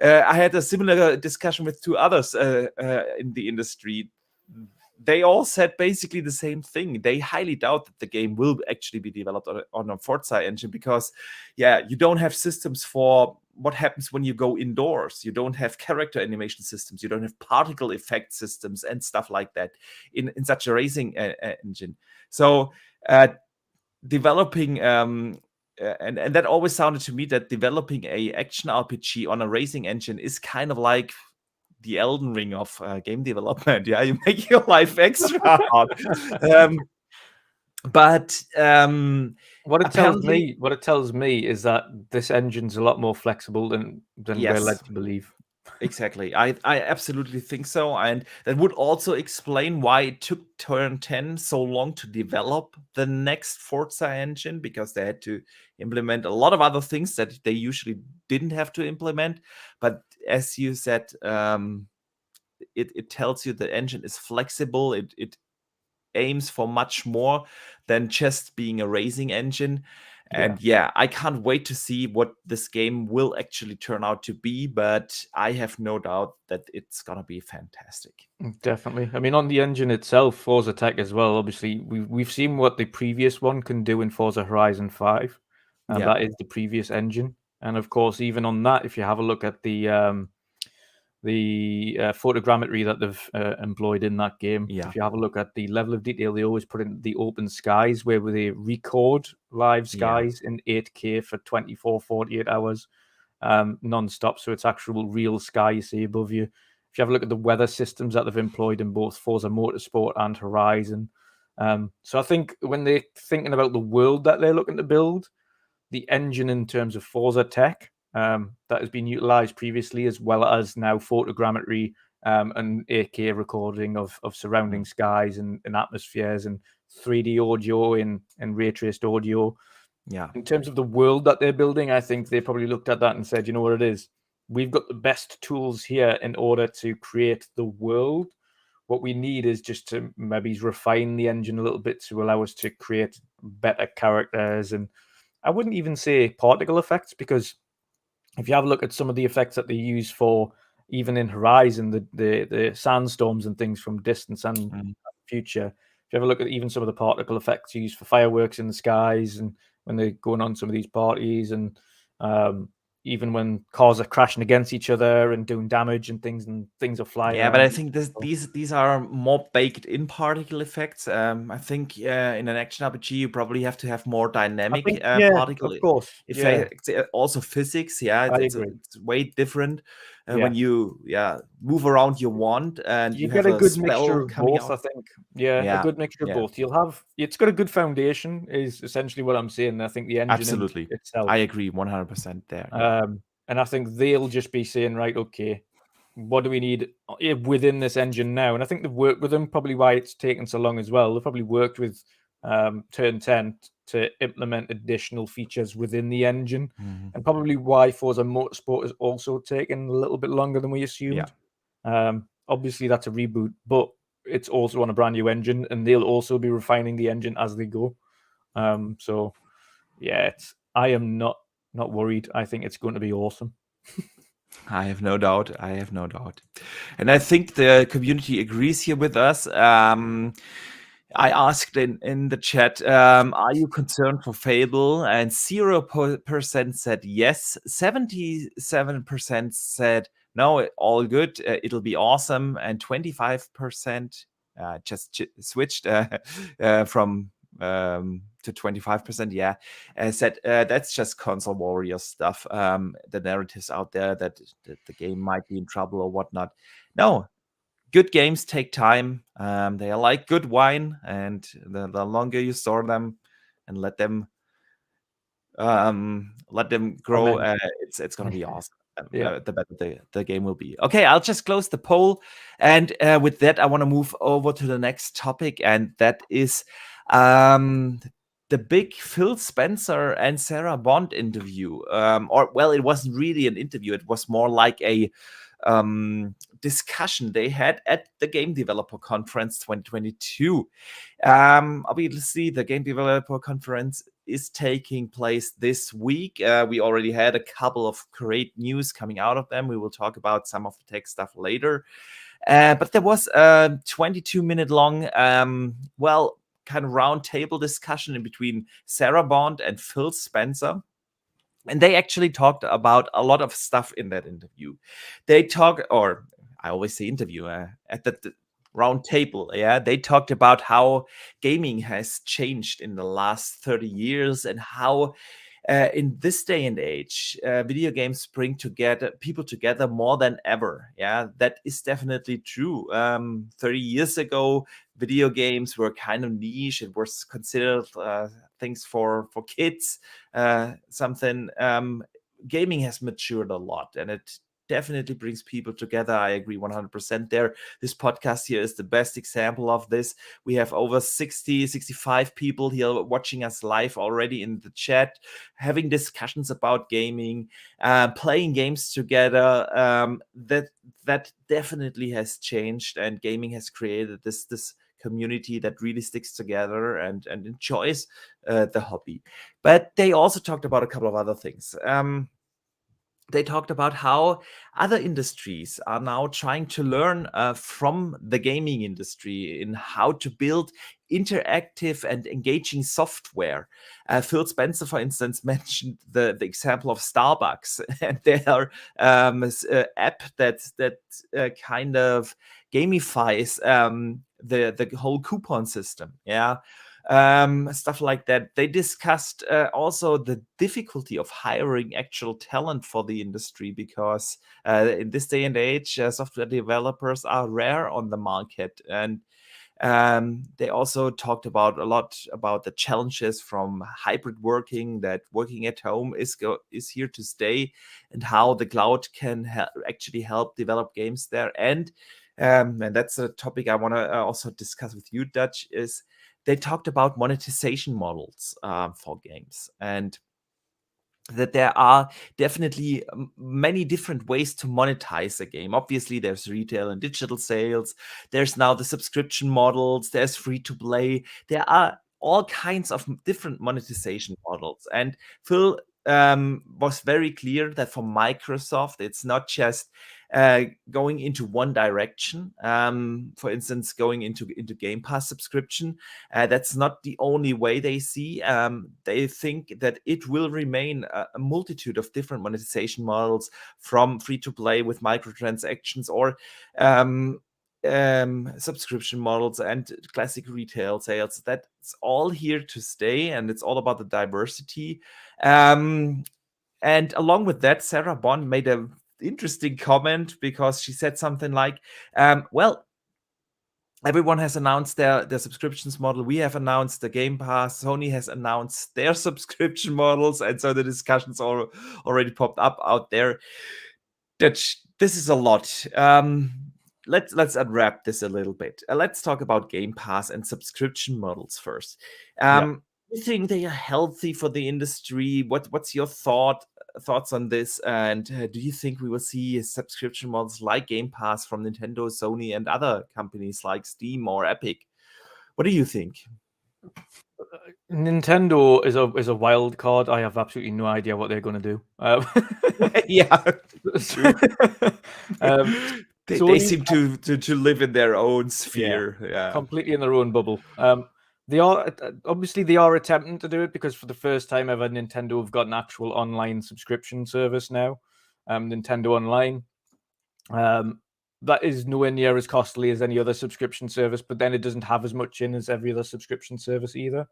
I had a similar discussion with two others in the industry. They all said basically the same thing. They highly doubt that the game will actually be developed on a Forza engine, because you don't have systems for what happens when you go indoors. You don't have character animation systems. You don't have particle effect systems and stuff like that in such a racing engine. So developing and that always sounded to me that developing a action RPG on a racing engine is kind of like the Elden Ring of game development. You make your life extra hard. But what it tells me is that this engine's a lot more flexible than we're led to believe. Exactly. I absolutely think so. And that would also explain why it took Turn 10 so long to develop the next Forza engine, because they had to implement a lot of other things that they usually didn't have to implement. But as you said, it tells you the engine is flexible. It aims for much more than just being a racing engine. And yeah, I can't wait to see what this game will actually turn out to be, but I have no doubt that it's gonna be fantastic. Definitely. I mean, on the engine itself, Forza Tech as well. Obviously, we've seen what the previous one can do in Forza Horizon 5, and Yeah. that is the previous engine. And of course, even on that, if you have a look at the photogrammetry that they've employed in that game. Yeah. If you have a look at the level of detail, they always put in the open skies where they record live skies in 8K for 24, 48 hours non-stop. So it's actual real sky you see above you. If you have a look at the weather systems that they've employed in both Forza Motorsport and Horizon. So I think when they're thinking about the world that they're looking to build, the engine in terms of Forza Tech that has been utilized previously, as well as now photogrammetry and 8K recording of surrounding skies and atmospheres and 3D audio and ray traced audio. Yeah. In terms of the world that they're building, I think they probably looked at that and said, you know what it is? We've got the best tools here in order to create the world. What we need is just to maybe refine the engine a little bit to allow us to create better characters. And I wouldn't even say particle effects, because if you have a look at some of the effects that they use for even in Horizon, the sandstorms and things from distance and future, if you have a look at even some of the particle effects used for fireworks in the skies and when they're going on some of these parties, and even when cars are crashing against each other and doing damage and things are flying Yeah, but around. I think these are more baked in particle effects. I think in an action RPG you probably have to have more dynamic particle Of course, effects. Also physics. Yeah, I agree. it's way different Yeah. when you move around your wand and You you get have a a good mixture spell of coming both, I out. think. Yeah, a good mixture of both. You'll have it's got a good foundation, is essentially what I'm saying. I think the engine Absolutely, itself. I agree 100% there. Yeah. And I think they'll just be saying, right, okay, what do we need within this engine now? And I think they've worked with them, probably why it's taken so long as well. They've probably worked with Turn 10 to implement additional features within the engine, and probably why Forza Motorsport has also taken a little bit longer than we assumed. Obviously, that's a reboot, but it's also on a brand new engine, and they'll also be refining the engine as they go. So, yeah, I am not worried. I think it's going to be awesome. I have no doubt. I have no doubt. And I think the community agrees here with us. I asked in the chat, are you concerned for Fable? And 0% said yes. 77% said no, all good. It'll be awesome. And 25% just switched from to 25%. Yeah, said that's just console warrior stuff. The narratives out there that the game might be in trouble or whatnot. No, good games take time. They are like good wine, and the longer you store them and let them grow, it's gonna be awesome. The better the game will be. Okay, I'll just close the poll, and with that, I want to move over to the next topic, and that is the big Phil Spencer and Sarah Bond interview. Or well, it wasn't really an interview; it was more like a discussion they had at the Game Developer Conference 2022. Obviously, the Game Developer Conference is taking place this week. We already had a couple of great news coming out of them. We will talk about some of the tech stuff later. But there was a 22-minute long, kind of round table discussion in between Sarah Bond and Phil Spencer. And they actually talked about a lot of stuff in that interview. They talk, or I always say interview, at the round table. Yeah, they talked about how gaming has changed in the last 30 years and how in this day and age, video games bring people together more than ever. Yeah, that is definitely true. 30 years ago, video games were kind of niche. It was considered things for kids. Something gaming has matured a lot, and it definitely brings people together. I agree 100% there. This podcast here is the best example of this. We have over 65 people here watching us live already in the chat, having discussions about gaming, playing games together. That definitely has changed, and gaming has created this community that really sticks together and enjoys the hobby. But they also talked about a couple of other things. They talked about how other industries are now trying to learn from the gaming industry in how to build interactive and engaging software. Phil Spencer, for instance, mentioned the example of Starbucks and their app that kind of gamifies the whole coupon system. Yeah. Stuff like that. They discussed also the difficulty of hiring actual talent for the industry, because in this day and age, software developers are rare on the market. And they also talked about a lot about the challenges from hybrid working, that working at home is here to stay, and how the cloud can actually help develop games there. And that's a topic I want to also discuss with you, Dutch, is they talked about monetization models for games, and that there are definitely many different ways to monetize a game. Obviously, there's retail and digital sales. There's now the subscription models. There's free to play. There are all kinds of different monetization models. And Phil was very clear that for Microsoft, it's not just going into one direction. For instance, going into Game Pass subscription. That's not the only way they see. They think that it will remain a multitude of different monetization models, from free to play with microtransactions, or subscription models and classic retail sales. That's all here to stay, and it's all about the diversity. And along with that, Sarah Bond made a interesting comment, because she said something like, well, everyone has announced their subscriptions model. We have announced the Game Pass. Sony has announced their subscription models, and so the discussions already popped up out there. This is a lot. Let's unwrap this a little bit. Let's talk about Game Pass and subscription models first. You think they are healthy for the industry? What's your thoughts on this? And do you think we will see subscription models like Game Pass from Nintendo, Sony, and other companies like Steam or Epic? What do you think? Nintendo is a wild card. I have absolutely no idea what they're going to do. Yeah, true. They Sony seem to live in their own sphere. Yeah. Completely in their own bubble. They are attempting to do it, because for the first time ever, Nintendo have got an actual online subscription service now, Nintendo Online. That is nowhere near as costly as any other subscription service, but then it doesn't have as much in as every other subscription service either.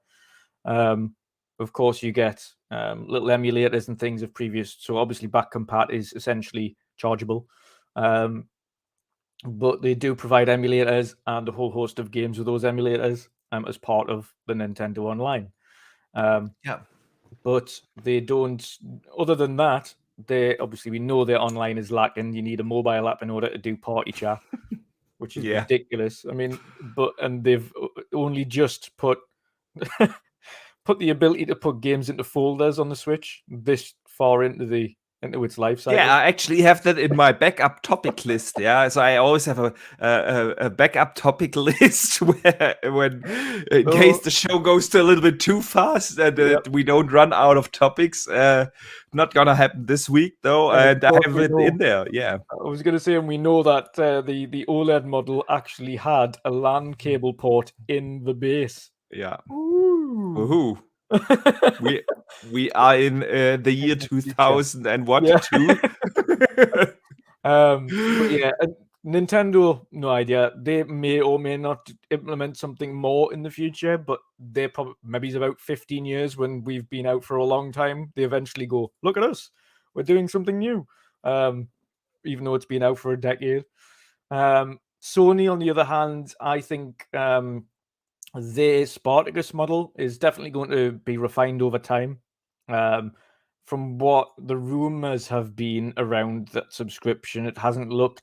Of course, you get little emulators and things of previous. So obviously, back compat is essentially chargeable. But they do provide emulators and a whole host of games with those emulators as part of the Nintendo Online. But they don't, other than that, we know their online is lacking. You need a mobile app in order to do party chat, which is ridiculous. I mean, and they've only just put the ability to put games into folders on the Switch this far into its life cycle. Yeah, I actually have that in my backup topic list. Yeah, so I always have a backup topic list where, in case the show goes to a little bit too fast and we don't run out of topics. Not gonna happen this week though, and I have it in there. Yeah, I was gonna say, and we know that the OLED model actually had a LAN cable port in the base. Yeah. Woohoo. We are in the year 2001 to 2. But yeah, Nintendo, no idea. They may or may not implement something more in the future, but they're probably, maybe it's about 15 years when we've been out for a long time. They eventually go, look at us, we're doing something new, even though it's been out for a decade. Sony, on the other hand, I think their Spartacus model is definitely going to be refined over time. from what the rumors have been around that subscription, it hasn't looked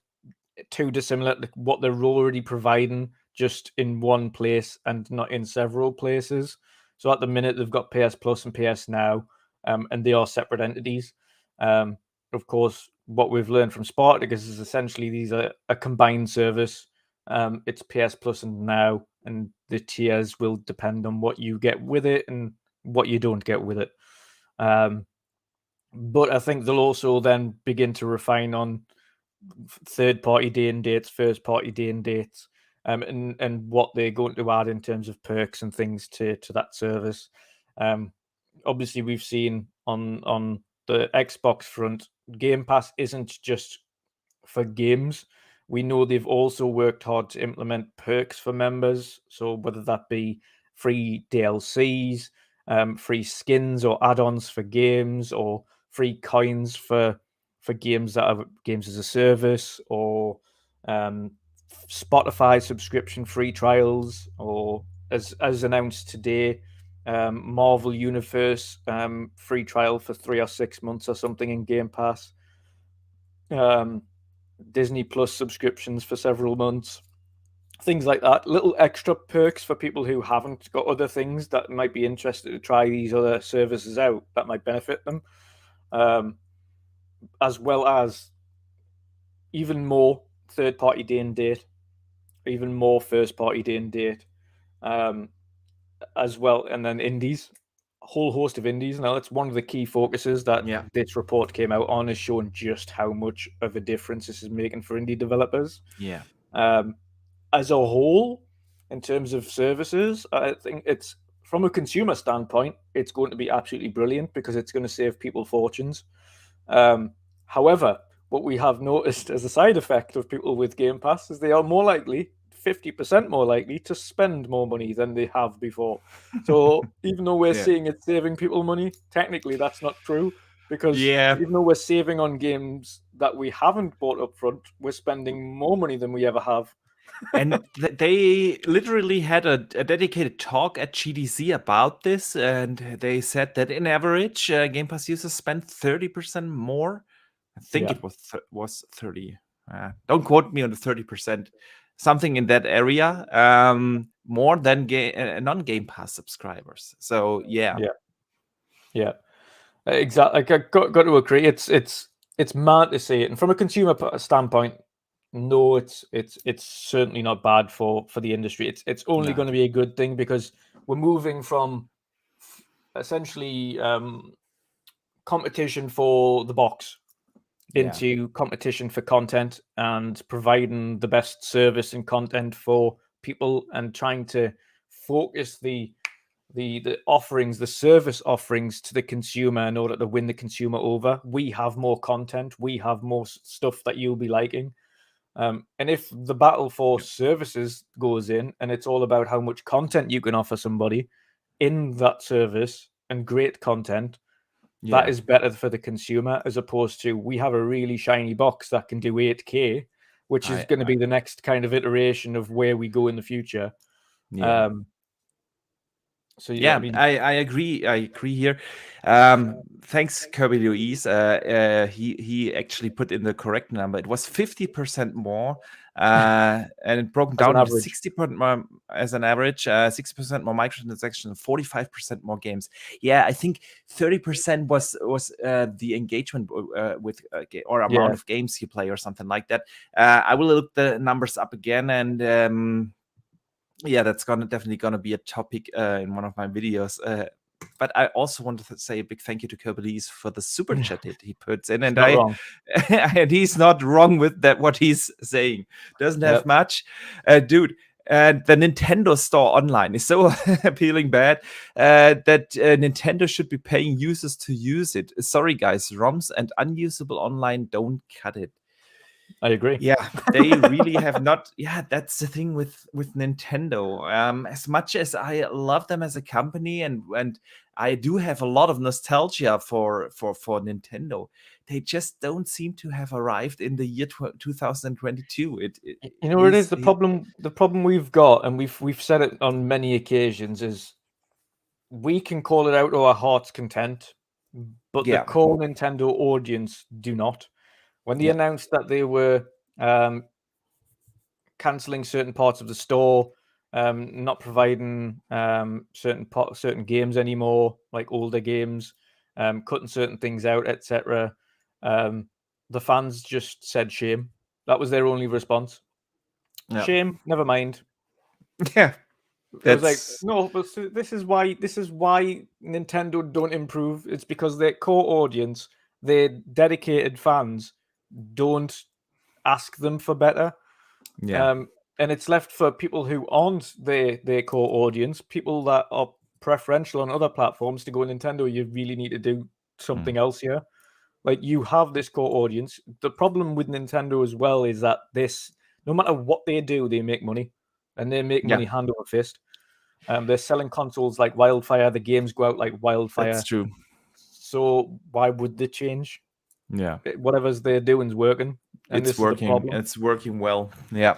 too dissimilar to what they're already providing, just in one place and not in several places. So at the minute, they've got PS Plus and PS Now, and they are separate entities. Of course, what we've learned from Spartacus is essentially these are a combined service. It's PS Plus and Now, and the tiers will depend on what you get with it and what you don't get with it. But I think they'll also then begin to refine on third-party day and dates, first-party day and dates, and what they're going to add in terms of perks and things to that service. Obviously, we've seen on the Xbox front, Game Pass isn't just for games. We know they've also worked hard to implement perks for members. So whether that be free DLCs, free skins or add-ons for games, or free coins for games that are games as a service, or Spotify subscription free trials, or as announced today, Marvel Universe free trial for 3 or 6 months or something in Game Pass. Disney Plus subscriptions for several months, things like that. Little extra perks for people who haven't got other things that might be interested to try these other services out that might benefit them, as well as even more third-party day and date, even more first-party day and date, as well, and then indies. A whole host of indies. Now, that's one of the key focuses that this report came out on, is showing just how much of a difference this is making for indie developers. Yeah. As a whole, in terms of services, I think it's, from a consumer standpoint, it's going to be absolutely brilliant because it's going to save people fortunes. However, what we have noticed as a side effect of people with Game Pass is they are more likely, 50% more likely, to spend more money than they have before. So even though we're saying it's saving people money, technically that's not true, because even though we're saving on games that we haven't bought up front, we're spending more money than we ever have. And they literally had a dedicated talk at GDC about this, and they said that in average, Game Pass users spend 30% more. I think it was 30. Don't quote me on the 30%. Something in that area, more than non-Game Pass subscribers. So yeah, exactly. I got to agree. It's mad to see it, and from a consumer standpoint, no, it's certainly not bad for the industry. It's only going to be a good thing, because we're moving from essentially competition for the box into competition for content, and providing the best service and content for people, and trying to focus the offerings, the service offerings, to the consumer in order to win the consumer over. We have more content, we have more stuff that you'll be liking. And if the battle for services goes in, and it's all about how much content you can offer somebody in that service, and great content, that is better for the consumer, as opposed to, we have a really shiny box that can do 8K, which is going to be the next kind of iteration of where we go in the future. So I mean, I agree. I agree here. Thanks, Kirby Louise. He actually put in the correct number. It was 50% more, and it broken down to 60% more as an average. 60% more microtransactions, 45% more games. Yeah, I think 30% was the engagement with or amount of games you play, or something like that. I will look the numbers up again, and that's definitely gonna be a topic in one of my videos. But I also wanted to say a big thank you to Kirby's for the super chat that he puts in, and and he's not wrong with that. What he's saying doesn't have much, dude. And the Nintendo Store Online is so appealing bad that Nintendo should be paying users to use it. Sorry, guys, ROMs and unusable online don't cut it. I agree. Yeah, they really have not. Yeah, that's the thing with Nintendo. As much as I love them as a company, and I do have a lot of nostalgia for Nintendo, they just don't seem to have arrived in the year 2022. It is the problem. The problem we've got, and we've said it on many occasions, is we can call it out to our heart's content, but the core Nintendo audience do not. When they announced that they were cancelling certain parts of the store, not providing certain games anymore, like older games, cutting certain things out, etc., the fans just said shame. That was their only response. Shame, never mind. Yeah. It was like, no, but this is why Nintendo don't improve. It's because their core audience, their dedicated fans, don't ask them for better. And it's left for people who aren't their core audience, people that are preferential on other platforms, to go, Nintendo, you really need to do something else here. Like, you have this core audience. The problem with Nintendo as well is that no matter what they do, they make money. And they make money hand over fist. They're selling consoles like wildfire. The games go out like wildfire. That's true. So why would they change? Yeah. Whatever's they're doing is working. And It's this working. is the problem. It's working well. Yeah.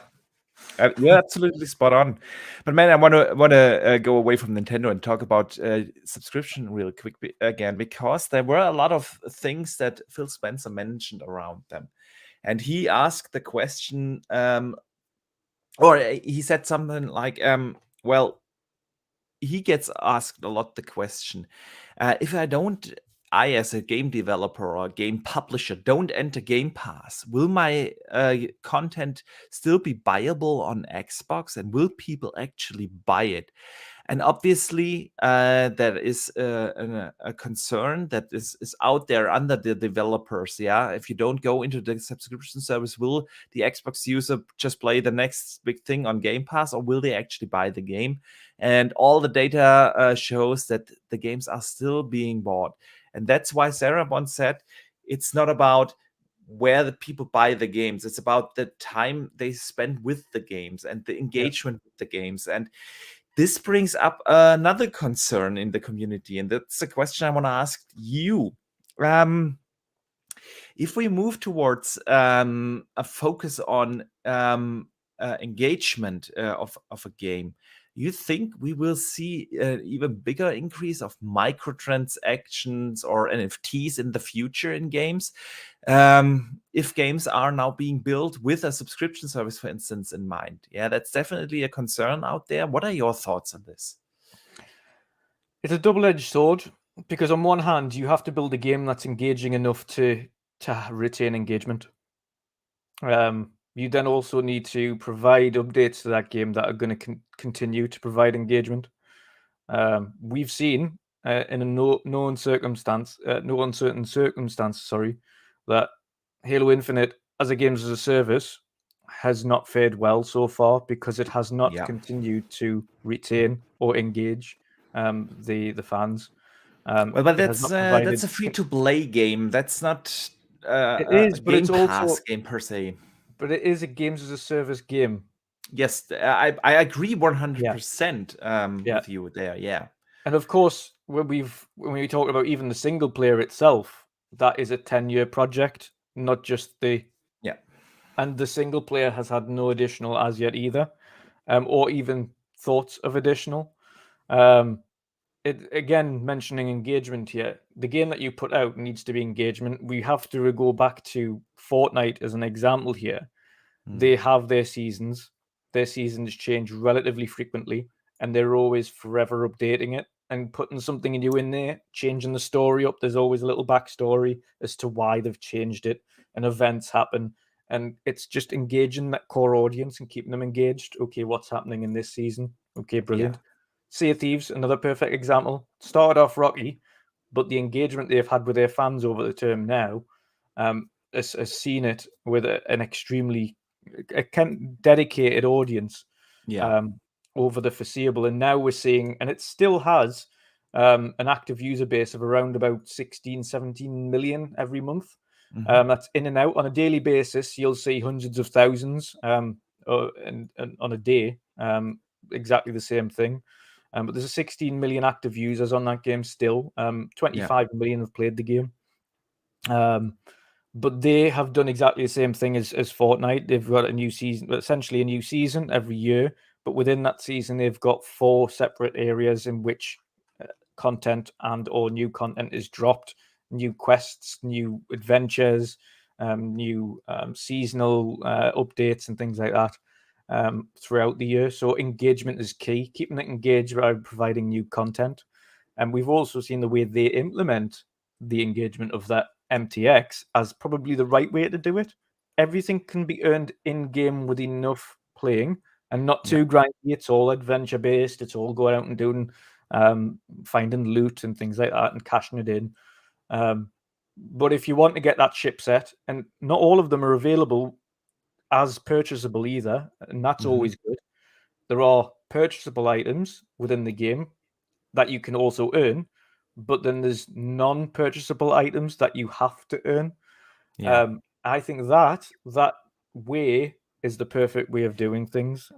You're absolutely spot on. But man, I want to go away from Nintendo and talk about subscription real quick again, because there were a lot of things that Phil Spencer mentioned around them. And he asked the question, or he said something like, well, he gets asked a lot the question, if I as a game developer or a game publisher don't enter Game Pass, will my content still be buyable on Xbox, and will people actually buy it? And obviously, that is a concern that is out there under the developers. Yeah, if you don't go into the subscription service, will the Xbox user just play the next big thing on Game Pass, or will they actually buy the game? And all the data shows that the games are still being bought. And that's why Sarah once said, it's not about where the people buy the games. It's about the time they spend with the games and the engagement with the games. And this brings up another concern in the community. And that's a question I want to ask you. If we move towards a focus on engagement of a game, you think we will see an even bigger increase of microtransactions or NFTs in the future in games? If games are now being built with a subscription service, for instance, in mind. Yeah, that's definitely a concern out there. What are your thoughts on this? It's a double-edged sword, because on one hand, you have to build a game that's engaging enough to retain engagement. You then also need to provide updates to that game that are going to continue to provide engagement. We've seen in a no uncertain circumstance, that Halo Infinite as a games as a service has not fared well so far, because it has not continued to retain or engage the fans. Well, but that's a free-to-play game. That's not it is, a but Game it's Pass also game per se. But it is a games as a service game. Yes, I agree 100% with you there. Yeah, and of course, when we talk about even the single player itself, that is a 10-year project, not just the And the single player has had no additional as yet either, or even thoughts of additional. Again, mentioning engagement here, the game that you put out needs to be engagement. We have to go back to Fortnite as an example here. They have their seasons. Their seasons change relatively frequently, and they're always forever updating it and putting something new in there, changing the story up. There's always a little backstory as to why they've changed it, and events happen. And it's just engaging that core audience and keeping them engaged. Okay, what's happening in this season? Okay, brilliant. Sea of Thieves, another perfect example. Started off rocky, but the engagement they've had with their fans over the term now has seen it with an extremely dedicated audience over the foreseeable. And now we're seeing, and it still has an active user base of around about 16, 17 million every month. That's in and out on a daily basis. You'll see hundreds of thousands and on a day, exactly the same thing. But there's a 16 million active users on that game still. 25 million have played the game. But they have done exactly the same thing as Fortnite. They've got a new season, essentially a new season every year. But within that season, they've got 4 separate areas in which content and or new content is dropped. new quests, new adventures, new seasonal updates and things like that throughout the year. So engagement is key, keeping it engaged by providing new content. And we've also seen the way they implement the engagement of that MTX as probably the right way to do it. Everything can be earned in-game with enough playing and not too grindy. It's all adventure-based. It's all going out and doing, finding loot and things like that and cashing it in. But if you want to get that ship set, and not all of them are available as purchasable either, and that's always good. There are purchasable items within the game that you can also earn, but then there's non-purchasable items that you have to earn. I think that way is the perfect way of doing things.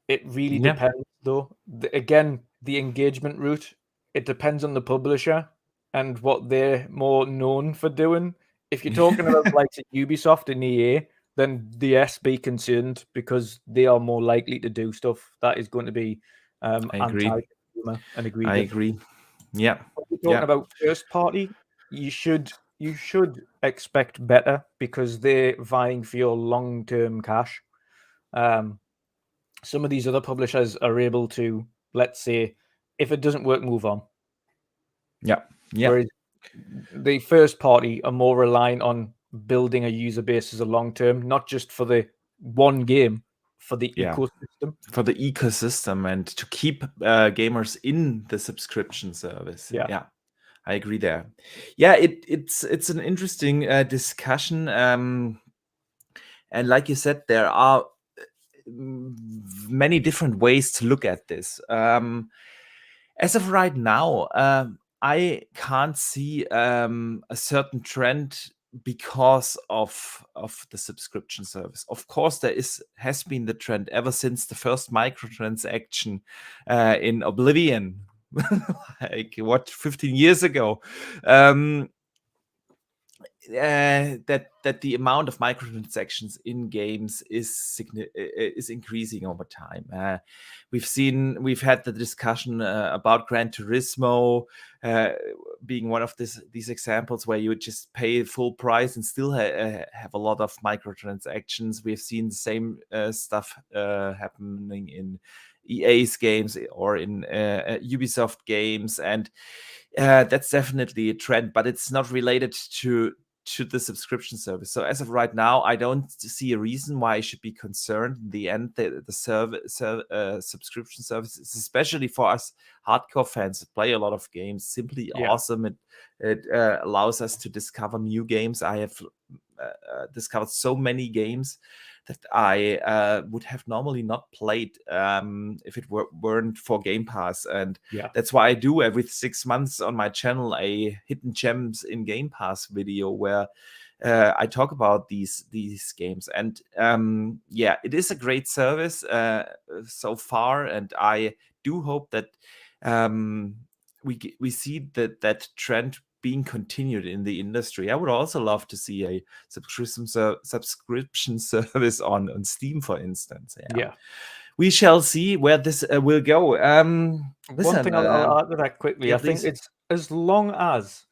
It really depends, though. Again, the engagement route, it depends on the publisher and what they're more known for doing. If you're talking about like Ubisoft and EA, then yes, be concerned because they are more likely to do stuff that is going to be anti-consumer and egregious. I agree. Yeah. If you're talking about first party, you should expect better because they're vying for your long-term cash. Some of these other publishers are able to, let's say, if it doesn't work, move on. Yeah. Whereas the first party are more reliant on building a user base as a long term, not just for the one game, for the ecosystem. For the ecosystem and to keep gamers in the subscription service. Yeah. I agree there. Yeah, it's an interesting discussion. And like you said, there are many different ways to look at this. As of right now, I can't see a certain trend because of the subscription service. Of course, there has been the trend ever since the first microtransaction in Oblivion, like 15 years ago. That the amount of microtransactions in games is increasing over time. We've had the discussion about Gran Turismo being one of these examples where you just pay full price and still have a lot of microtransactions. We've seen the same stuff happening in EA's games or in Ubisoft games, and that's definitely a trend, but it's not related to the subscription service. So as of right now, I don't see a reason why I should be concerned. In the end, the subscription services, especially for us hardcore fans that play a lot of games, simply awesome. It allows us to discover new games. I have discovered so many games that I would have normally not played if it weren't for Game Pass. And that's why I do every 6 months on my channel a Hidden Gems in Game Pass video where I talk about these games. And it is a great service so far. And I do hope that we see that trend being continued in the industry. I would also love to see a subscription service on Steam, for instance. We shall see where this will go. One thing I'll add to that quickly. I think it's as long as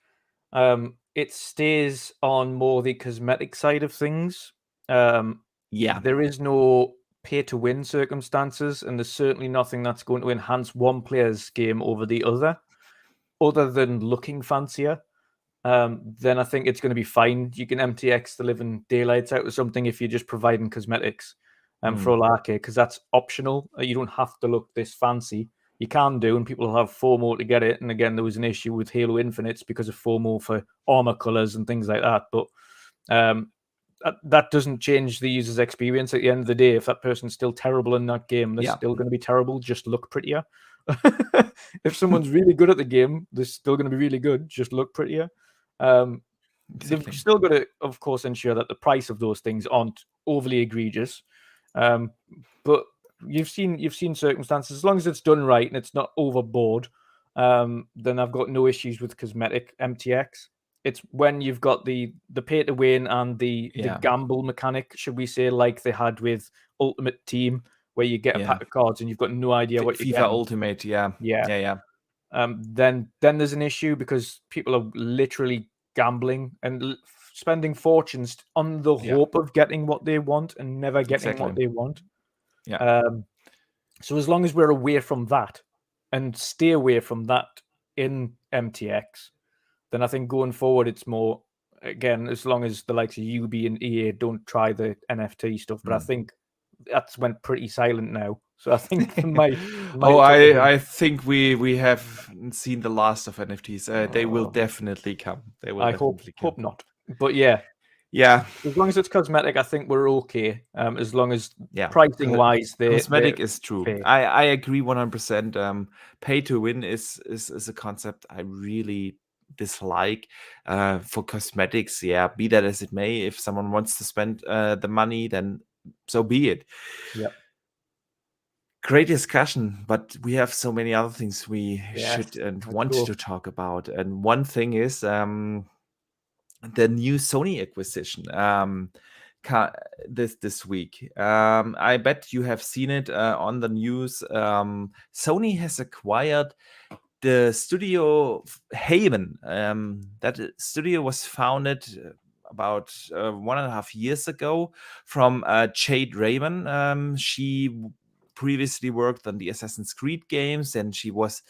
it stays on more the cosmetic side of things. There is no pay-to-win circumstances, and there's certainly nothing that's going to enhance one player's game over the other than looking fancier, then I think it's going to be fine. You can MTX the living daylights out of something if you're just providing cosmetics for all arcade, because that's optional. You don't have to look this fancy. You can do, and people have FOMO to get it. And again, there was an issue with Halo Infinites because of FOMO for armor colors and things like that. But that doesn't change the user's experience. At the end of the day, if that person's still terrible in that game, they're still going to be terrible, just look prettier. If someone's really good at the game, they're still going to be really good, just look prettier. They've still got to, of course, ensure that the price of those things aren't overly egregious. But you've seen circumstances, as long as it's done right and it's not overboard, then I've got no issues with cosmetic MTX. It's when you've got the pay to win and the gamble mechanic, should we say, like they had with Ultimate Team, where you get a pack of cards and you've got no idea what you're FIFA getting. Ultimate, yeah. then there's an issue because people are literally gambling and spending fortunes on the hope of getting what they want and never getting what they want. Yeah. So as long as we're away from that and stay away from that in MTX, then I think going forward it's more, again, as long as the likes of UB and EA don't try the NFT stuff. But I think that's went pretty silent now. So I think I think we have seen the last of NFTs. They will definitely come. They will. I hope not. But yeah. As long as it's cosmetic, I think we're okay. As long as pricing wise, cosmetic is true. I agree 100%. Pay to win is a concept I really dislike. For cosmetics, be that as it may, if someone wants to spend the money, then so be it. Yeah. Great discussion, but we have so many other things we should and want to talk about. And one thing is the new Sony acquisition this week. I bet you have seen it on the news. Sony has acquired the studio Haven. That studio was founded about 1.5 years ago from Jade Raymond. She previously worked on the Assassin's Creed games, and she was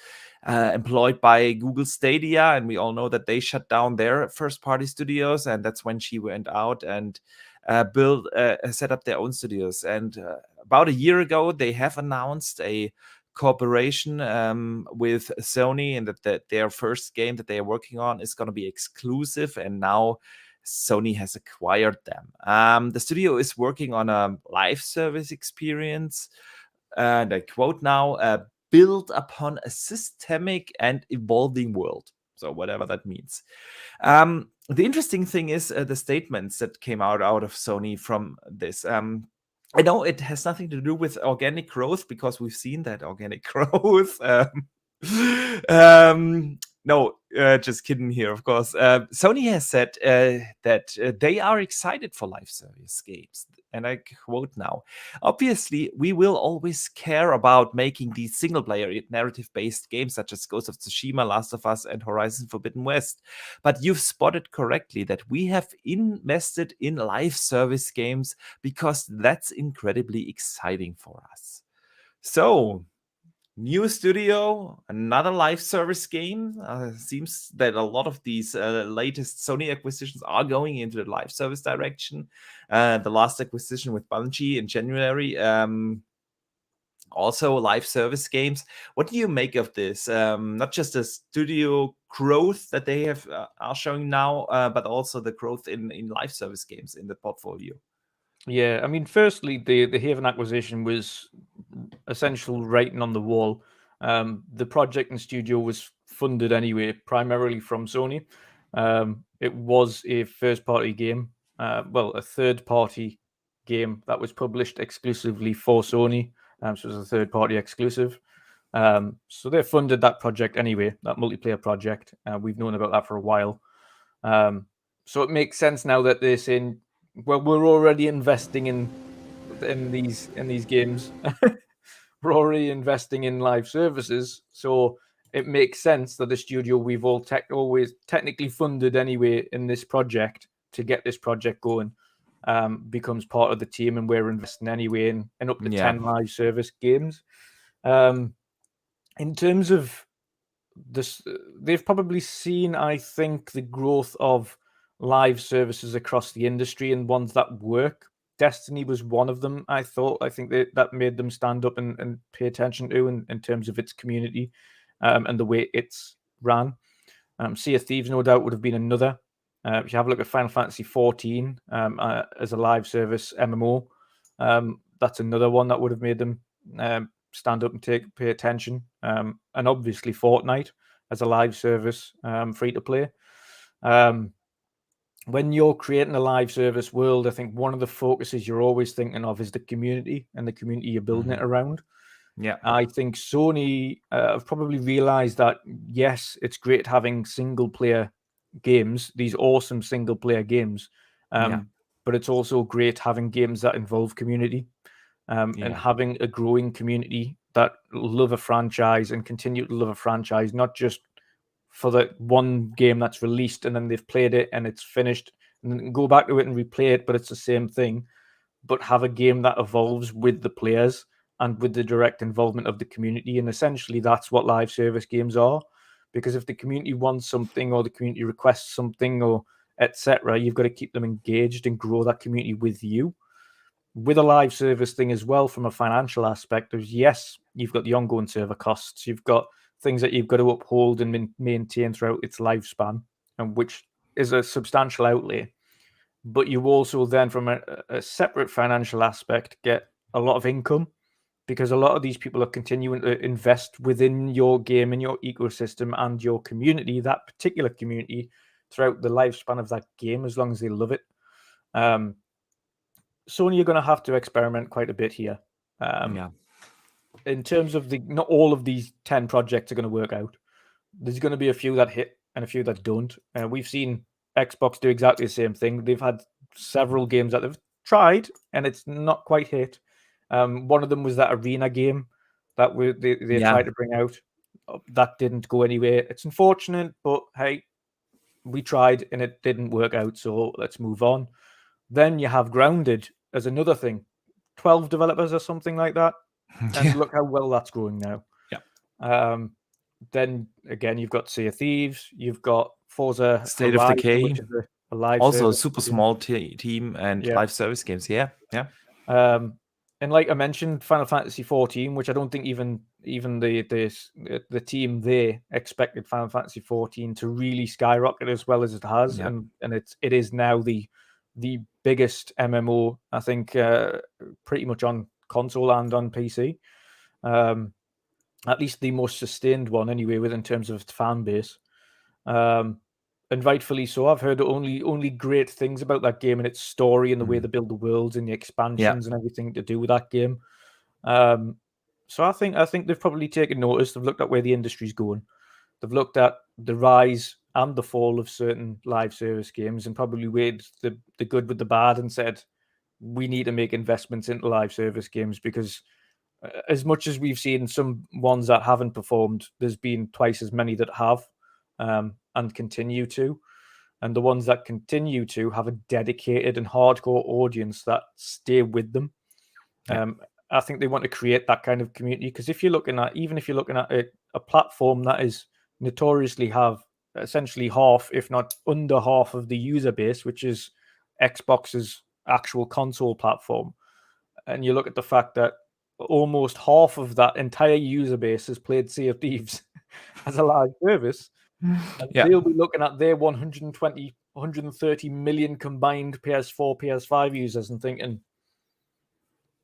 employed by Google Stadia, and we all know that they shut down their first-party studios, and that's when she went out and set up their own studios. And about a year ago, they have announced a cooperation with Sony, and that their first game that they are working on is going to be exclusive, and now Sony has acquired them. The studio is working on a live service experience, and I quote now, built upon a systemic and evolving world. So whatever that means. The interesting thing is the statements that came out of Sony from this. I know it has nothing to do with organic growth, because we've seen that organic growth. No, just kidding here, of course. Sony has said that they are excited for live service games. And I quote now, obviously, we will always care about making these single-player narrative-based games such as Ghost of Tsushima, Last of Us, and Horizon Forbidden West. But you've spotted correctly that we have invested in live service games because that's incredibly exciting for us. So, new studio, another live service game. Seems that a lot of these latest Sony acquisitions are going into the live service direction. The last acquisition with Bungie in January, also live service games. What do you make of this? Not just the studio growth that they are showing now, but also the growth in live service games in the portfolio. Yeah, I mean, firstly, the Haven acquisition was essential writing on the wall. The project and studio was funded anyway, primarily from Sony. It was a first-party game, a third-party game that was published exclusively for Sony. So it was a third-party exclusive. So they funded that project anyway, that multiplayer project. We've known about that for a while. So it makes sense now that they're saying, well, we're already investing in these games. We're already investing in live services, so it makes sense that the studio we've always technically funded anyway in this project to get this project going becomes part of the team, and we're investing anyway in up to 10 live service games. In terms of this, they've probably seen, I think, the growth of live services across the industry and ones that work. Destiny was one of them, I think that made them stand up and pay attention to in terms of its community and the way it's ran. Sea of Thieves, no doubt, would have been another. If you have a look at Final Fantasy 14 as a live service MMO, that's another one that would have made them stand up and pay attention. And obviously Fortnite as a live service, free to play. When you're creating a live service world, I think one of the focuses you're always thinking of is the community and the community you're building it around. Yeah, I think Sony have probably realized that, yes, it's great having single player games, these awesome single player games, but it's also great having games that involve community and having a growing community that love a franchise and continue to love a franchise, not just for the one game that's released and then they've played it and it's finished and then go back to it and replay it, but it's the same thing, but have a game that evolves with the players and with the direct involvement of the community. And essentially that's what live service games are, because if the community wants something or the community requests something or etc., you've got to keep them engaged and grow that community with you. With a live service thing as well, from a financial aspect, of yes, you've got the ongoing server costs, you've got things that you've got to uphold and maintain throughout its lifespan, and which is a substantial outlay. But you also then, from a separate financial aspect, get a lot of income, because a lot of these people are continuing to invest within your game and your ecosystem and your community, that particular community, throughout the lifespan of that game, as long as they love it. Sony are going to have to experiment quite a bit here. In terms of not all of these 10 projects are going to work out. There's going to be a few that hit and a few that don't. We've seen Xbox do exactly the same thing. They've had several games that they've tried and it's not quite hit. One of them was that arena game that they tried to bring out. That didn't go anywhere. It's unfortunate, but hey, we tried and it didn't work out, so let's move on. Then you have Grounded as another thing. 12 developers or something like that. And look how well that's growing now. Then again, you've got Sea of Thieves, you've got Forza State of Decay, which is a live also a super small team and live service games. And like I mentioned, Final Fantasy 14, which I don't think even the team there expected Final Fantasy 14 to really skyrocket as well as it has, and it is now the biggest MMO, I think, pretty much on console and on PC. At least the most sustained one, anyway, in terms of its fan base. And rightfully so. I've heard only great things about that game and its story and the way they build the worlds and the expansions and everything to do with that game. So I think they've probably taken notice. They've looked at where the industry's going. They've looked at the rise and the fall of certain live service games and probably weighed the good with the bad and said, we need to make investments into live service games, because as much as we've seen some ones that haven't performed, there's been twice as many that have and continue to. And the ones that continue to have a dedicated and hardcore audience that stay with them. I think they want to create that kind of community, because if you're looking at a platform that is notoriously have essentially half, if not under half, of the user base, which is Xbox's actual console platform, and you look at the fact that almost half of that entire user base has played Sea of Thieves as a live service, and they'll be looking at their 120, 130 million combined PS4, PS5 users and thinking,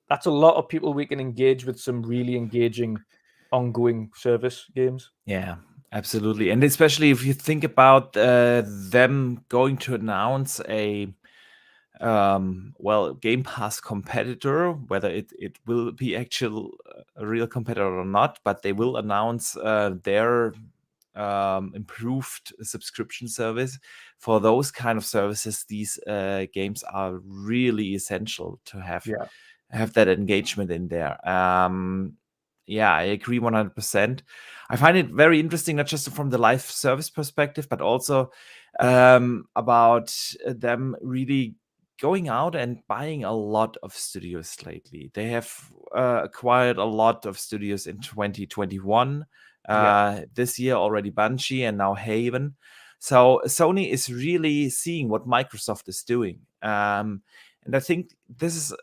that's a lot of people we can engage with some really engaging ongoing service games. Yeah, absolutely. And especially if you think about them going to announce a Game Pass competitor, whether it will be actual a real competitor or not, but they will announce their improved subscription service. For those kind of services, these games are really essential to have that engagement in there. I agree 100%. I find it very interesting, not just from the live service perspective, but also about them really going out and buying a lot of studios lately. They have acquired a lot of studios in 2021. This year already Bungie and now Haven. So Sony is really seeing what Microsoft is doing. And I think this is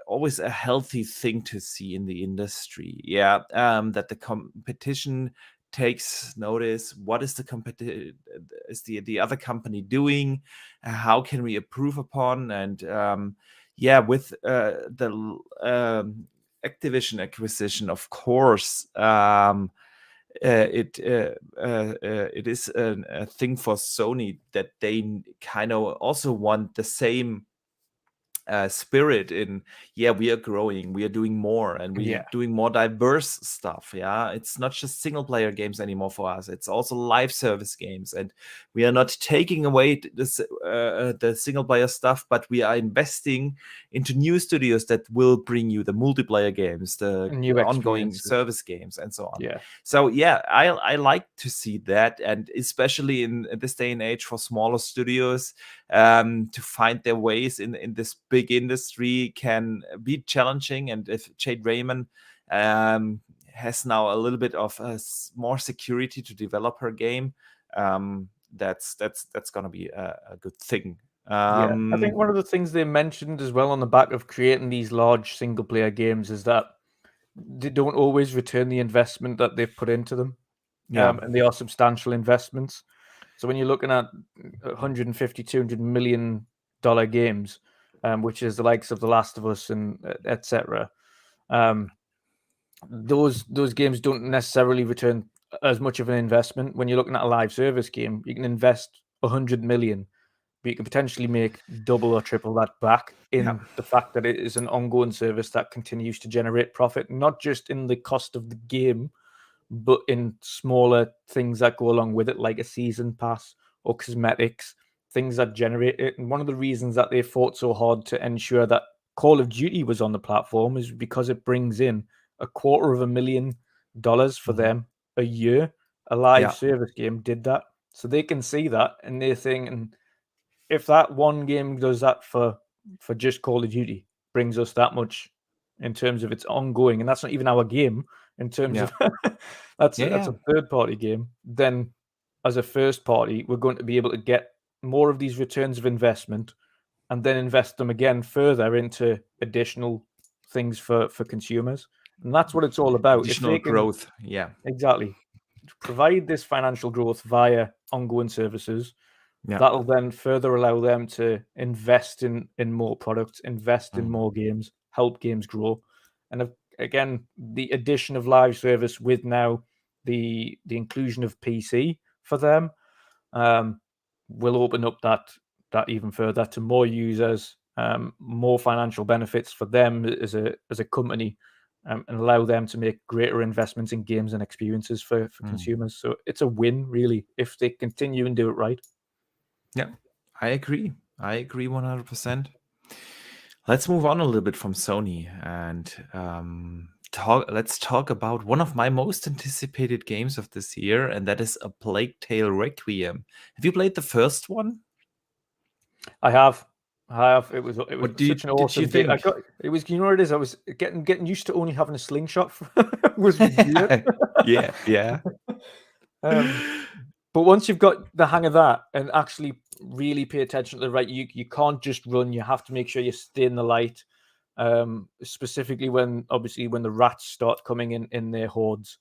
always a healthy thing to see in the industry. That the competition takes notice. What is the other company doing? How can we improve upon? And with the Activision acquisition, of course, it is a thing for Sony that they kind of also want the same spirit in, yeah, we are growing, we are doing more, and we are doing more diverse stuff. Yeah, it's not just single player games anymore for us, it's also live service games, and we are not taking away the single player stuff, but we are investing into new studios that will bring you the multiplayer games, the New ongoing experiences. service games, and so on. Yeah. So yeah, I like to see that, and especially in this day and age for smaller studios, to find their ways in this big industry can be challenging. And if Jade Raymond has now a little bit of more security to develop her game, that's gonna be a good thing. Yeah, I think one of the things they mentioned as well on the back of creating these large single player games is that they don't always return the investment that they've put into them. Yeah. And they are substantial investments. So when you're looking at 150, $200 million games, which is the likes of The Last of Us and etc., those games don't necessarily return as much of an investment. When you're looking at a live service game, you can invest 100 million, but you can potentially make double or triple that back in the fact that it is an ongoing service that continues to generate profit, not just in the cost of the game, but in smaller things that go along with it, like a season pass or cosmetics, things that generate it. And one of the reasons that they fought so hard to ensure that Call of Duty was on the platform is because it brings in $250,000 for them a year. A live service game did that. So they can see that, and they're thinking, if that one game does that for just Call of Duty, brings us that much in terms of its ongoing, and that's not even our game in terms of that's a third party game, then as a first party, we're going to be able to get more of these returns of investment and then invest them again further into additional things for consumers. And that's what it's all about. Additional growth. Yeah, exactly. Provide this financial growth via ongoing services. That'll then further allow them to invest in more products, invest in more games, help games grow. And again, the addition of live service with now the inclusion of PC for them will open up that even further to more users, more financial benefits for them as a company, and allow them to make greater investments in games and experiences for consumers. So it's a win, really, if they continue and do it right. Yeah, I agree 100%. Let's move on a little bit from Sony and let's talk about one of my most anticipated games of this year, and that is A Plague Tale Requiem. Have you played the first one? I have. It was such an awesome game. It was, you know what it is? I was getting used to only having a slingshot. Was weird. yeah. But once you've got the hang of that and actually really pay attention to the right, you can't just run. You have to make sure you stay in the light. Specifically when the rats start coming in their hordes,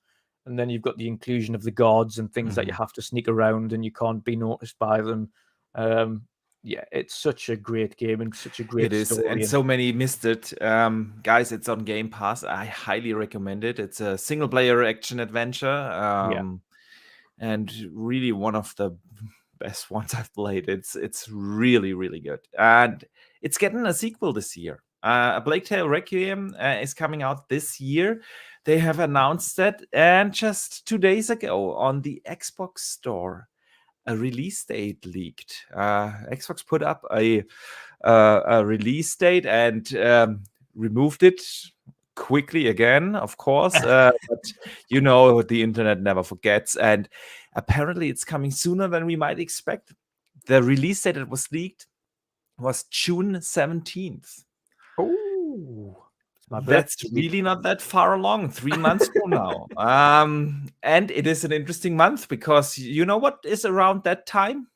and then you've got the inclusion of the guards and things that you have to sneak around and you can't be noticed by them. Yeah, it's such a great game and such a great story. And so many missed it. Guys, it's on Game Pass. I highly recommend it. It's a single player action adventure. And really one of the best ones I've played. It's really, really good. And it's getting a sequel this year. A Plague Tale Requiem is coming out this year. They have announced that, and just 2 days ago on the Xbox Store, a release date leaked. Xbox put up a release date and removed it quickly again, of course. But you know, the internet never forgets. And apparently it's coming sooner than we might expect. The release date that was leaked was June 17th. Oh, that's really not that far along, 3 months from now. And it is an interesting month because you know what is around that time?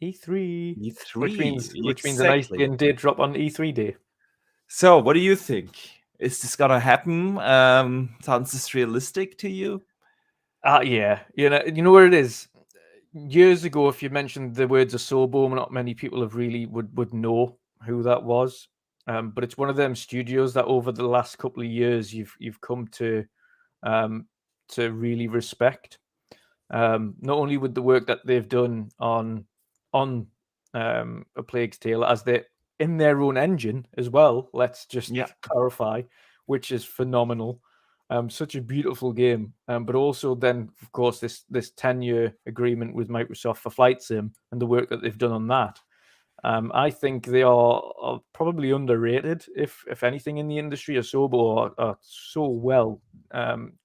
E3. E3. Which means a nice game did drop on E3 day. So what do you think? Is this gonna happen? Sounds this realistic to you? Yeah. You know where it is? Years ago, if you mentioned the words Asobo, not many people have really would know who that was. But it's one of them studios that over the last couple of years you've come to really respect. Not only with the work that they've done on A Plague's Tale, as in their own engine as well. Let's just Yeah. clarify, which is phenomenal. Such a beautiful game, but also then, of course, this 10-year agreement with Microsoft for Flight Sim and the work that they've done on that. I think they are probably underrated, if anything, in the industry. Asobo are so well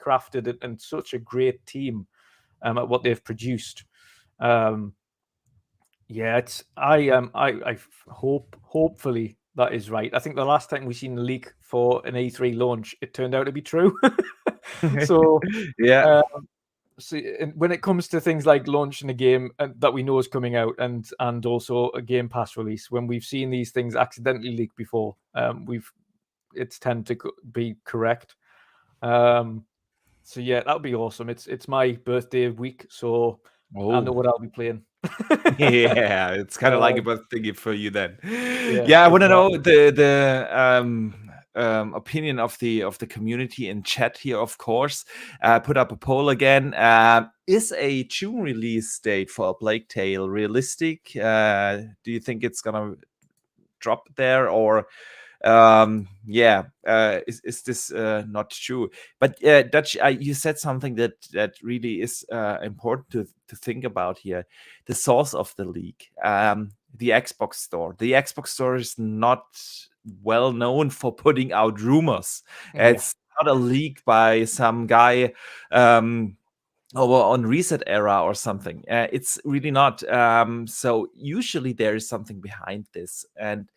crafted and such a great team at what they've produced. Yeah, it's I hopefully that is right. I think the last time we seen a leak for an E3 launch, it turned out to be true. So Yeah. so when it comes to things like launching a game that we know is coming out and also a Game Pass release, when we've seen these things accidentally leak before, it's tend to be correct. So yeah, that would be awesome. It's my birthday week, so I know what I'll be playing. Yeah, it's kind of like a birthday gift for you then. Yeah, I want to know the opinion of the community in chat here. Of course, put up a poll again. Is a June release date for A Plague Tale realistic? Do you think it's gonna drop there, or is this not true? But Dutch, you said something that really is important to think about here. The source of the leak, the Xbox Store. The Xbox Store is not well known for putting out rumors. It's not a leak by some guy or on Reset Era or something. It's really not. So usually there is something behind this, and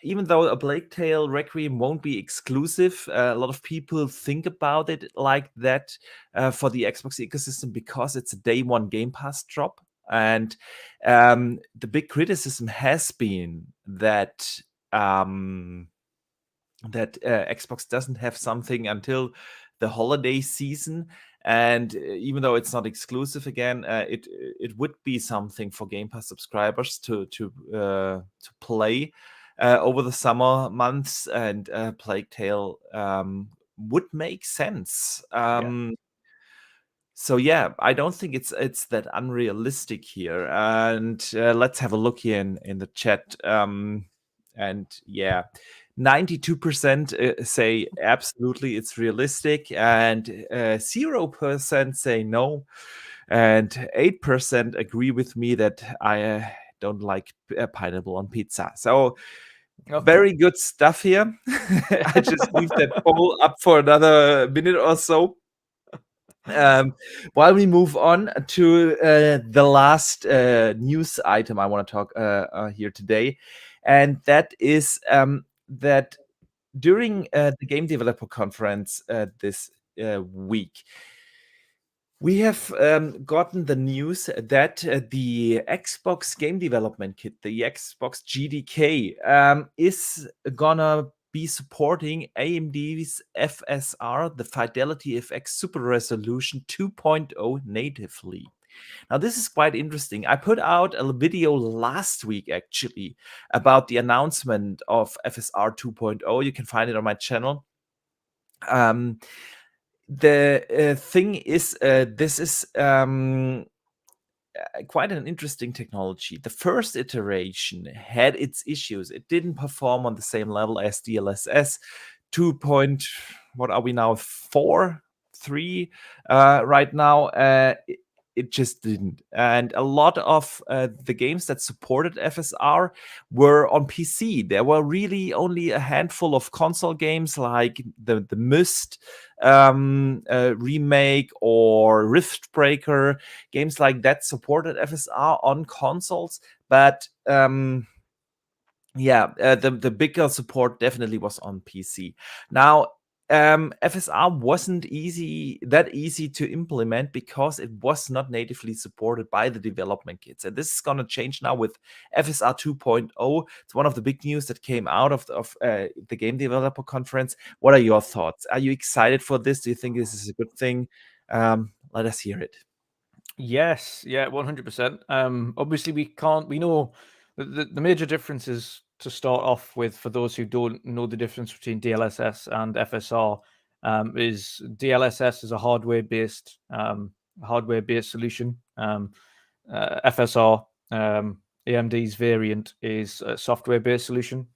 even though A Plague Tale Requiem won't be exclusive, a lot of people think about it like that for the Xbox ecosystem because it's a day one Game Pass drop. And the big criticism has been that Xbox doesn't have something until the holiday season. And even though it's not exclusive, again, it would be something for Game Pass subscribers to play over the summer months, and Plague Tale would make sense. So yeah, I don't think it's that unrealistic here. And let's have a look here in the chat. And yeah, 92% say absolutely it's realistic, and 0% say no, and 8% agree with me that I don't like pineapple on pizza. So very good stuff here. I just leave that poll up for another minute or so. While we move on to the last news item I want to talk here today, and that is that during the Game Developer Conference this week, we have gotten the news that the Xbox Game Development Kit, the Xbox GDK, is gonna be supporting AMD's FSR, the Fidelity FX Super Resolution 2.0 natively. Now, this is quite interesting. I put out a video last week, actually, about the announcement of FSR 2.0. You can find it on my channel. The thing is, this is quite an interesting technology. The first iteration had its issues. It didn't perform on the same level as DLSS 2. What are we now? 4, 3 right now. It just didn't. And a lot of the games that supported FSR were on PC. There were really only a handful of console games like the Myst remake or Riftbreaker, games like that supported FSR on consoles. But the bigger support definitely was on PC. Now, FSR wasn't that easy to implement because it was not natively supported by the development kits, and this is going to change now with FSR 2.0. It's one of the big news that came out of the Game Developer Conference. What are your thoughts? Are you excited for this? Do you think this is a good thing? Let us hear it. Yes, yeah, 100%. Obviously, we know the major differences to start off with, for those who don't know the difference between DLSS and FSR, is DLSS is a hardware-based solution. FSR AMD's variant is a software-based solution.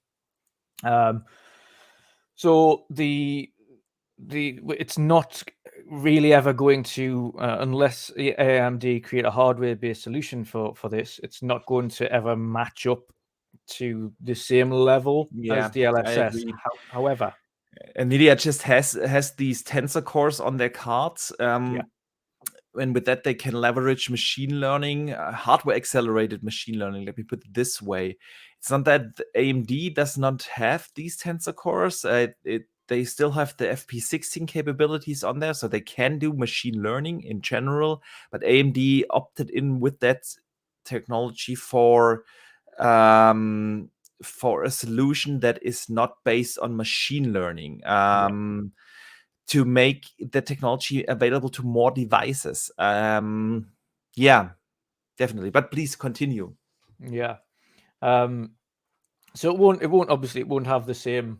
So it's not really ever going to, unless AMD create a hardware-based solution for this, it's not going to ever match up to the same level as I DLSS. agree. However, NVIDIA just has these tensor cores on their cards. And with that, they can leverage machine learning, hardware accelerated machine learning. Let me put it this way. It's not that AMD does not have these tensor cores. They still have the FP16 capabilities on there, so they can do machine learning in general. But AMD opted in with that technology for a solution that is not based on machine learning. To make the technology available to more devices. Yeah, definitely. But please continue. Yeah. So it won't have the same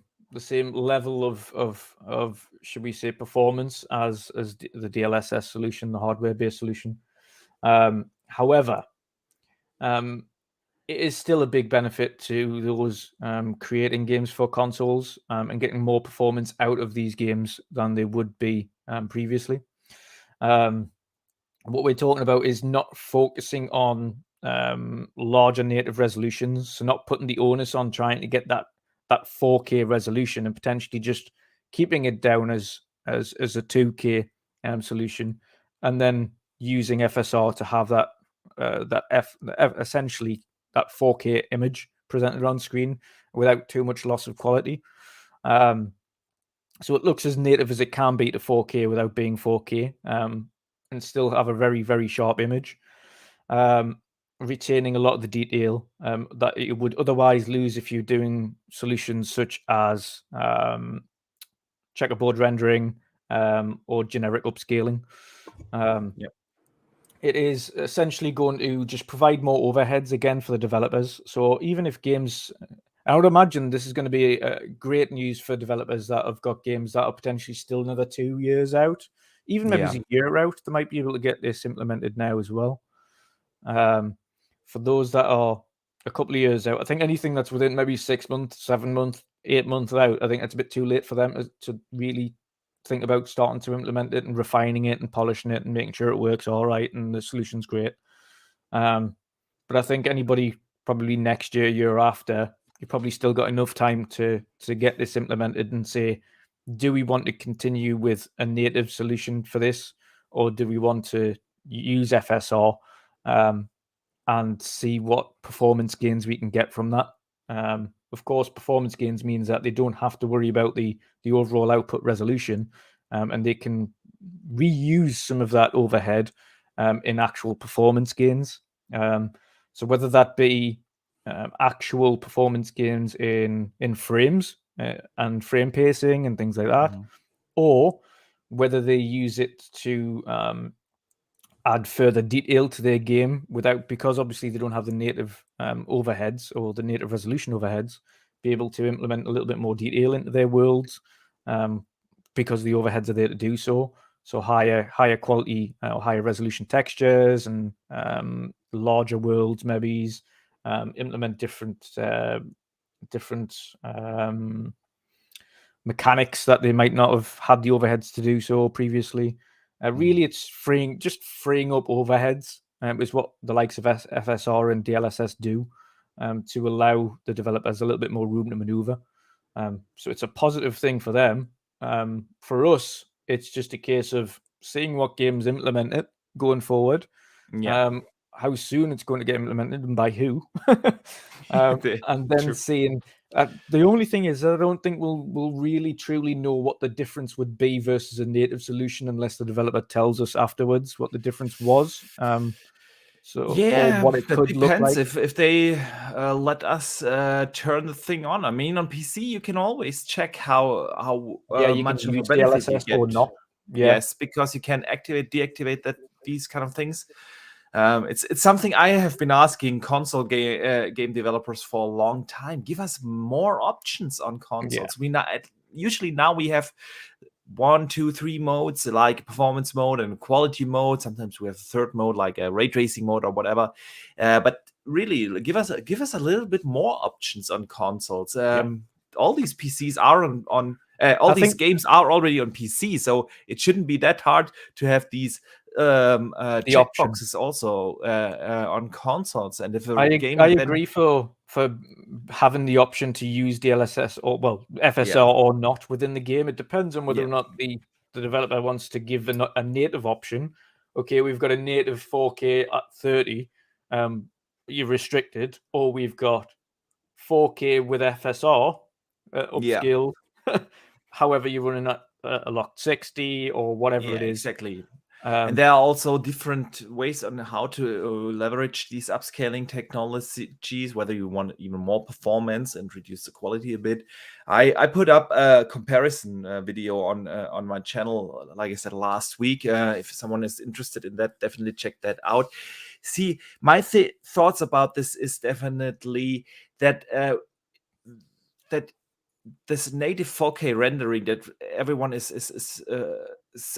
level of should we say performance as the DLSS solution, the hardware based solution. However, it is still a big benefit to those creating games for consoles and getting more performance out of these games than they would be previously. What we're talking about is not focusing on larger native resolutions, so not putting the onus on trying to get that 4K resolution and potentially just keeping it down as a 2K solution, and then using FSR to have essentially that 4K image presented on screen without too much loss of quality. So it looks as native as it can be to 4K without being 4K, and still have a very, very sharp image, retaining a lot of the detail that you would otherwise lose if you're doing solutions such as checkerboard rendering or generic upscaling. It is essentially going to just provide more overheads again for the developers. So even if games, I would imagine this is going to be great news for developers that have got games that are potentially still another 2 years out, even maybe a year out. They might be able to get this implemented now as well. For those that are a couple of years out, I think anything that's within maybe 6 months, 7 months, 8 months out, I think it's a bit too late for them to really think about starting to implement it and refining it and polishing it and making sure it works all right and the solution's great. But I think anybody probably next year after, you've probably still got enough time to get this implemented and say, do we want to continue with a native solution for this, or do we want to use FSR and see what performance gains we can get from that? Of course, performance gains means that they don't have to worry about the overall output resolution, and they can reuse some of that overhead in actual performance gains. So whether that be actual performance gains in frames and frame pacing and things like that, or whether they use it to add further detail to their game because obviously they don't have the native overheads or the native resolution overheads, be able to implement a little bit more detail into their worlds because the overheads are there to do so. So higher quality, higher resolution textures and larger worlds, maybe implement different mechanics that they might not have had the overheads to do so previously. Really, it's freeing up overheads, is what the likes of FSR and DLSS do, to allow the developers a little bit more room to maneuver. So it's a positive thing for them. For us, it's just a case of seeing what games implement it going forward. How soon it's going to get implemented and by who, and then seeing. The only thing is, I don't think we'll really truly know what the difference would be versus a native solution unless the developer tells us afterwards what the difference was. Or what it could look like. If they let us turn the thing on. I mean, on PC you can always check how much of a benefit you get. Or not. Yes, because you can activate, deactivate these kind of things. It's something I have been asking console game developers for a long time. Give us more options on consoles. Usually now we have 1, 2, 3 modes, like performance mode and quality mode. Sometimes we have a third mode, like a ray tracing mode or whatever. But really, give us a little bit more options on consoles. All these PCs are on all these games are already on PC, so it shouldn't be that hard to have these checkboxes also on consoles. And if I agree for having the option to use DLSS or FSR or not within the game. It depends on whether or not the developer wants to give a native option. Okay, we've got a native 4K at 30, you're restricted, or we've got 4K with FSR upscaled. However, you're running at a locked 60 or whatever it is. Exactly. And there are also different ways on how to leverage these upscaling technologies, whether you want even more performance and reduce the quality a bit. I put up a comparison video on my channel, like I said, last week. If someone is interested in that, definitely check that out. See, my thoughts about this is definitely that that this native 4K rendering that everyone is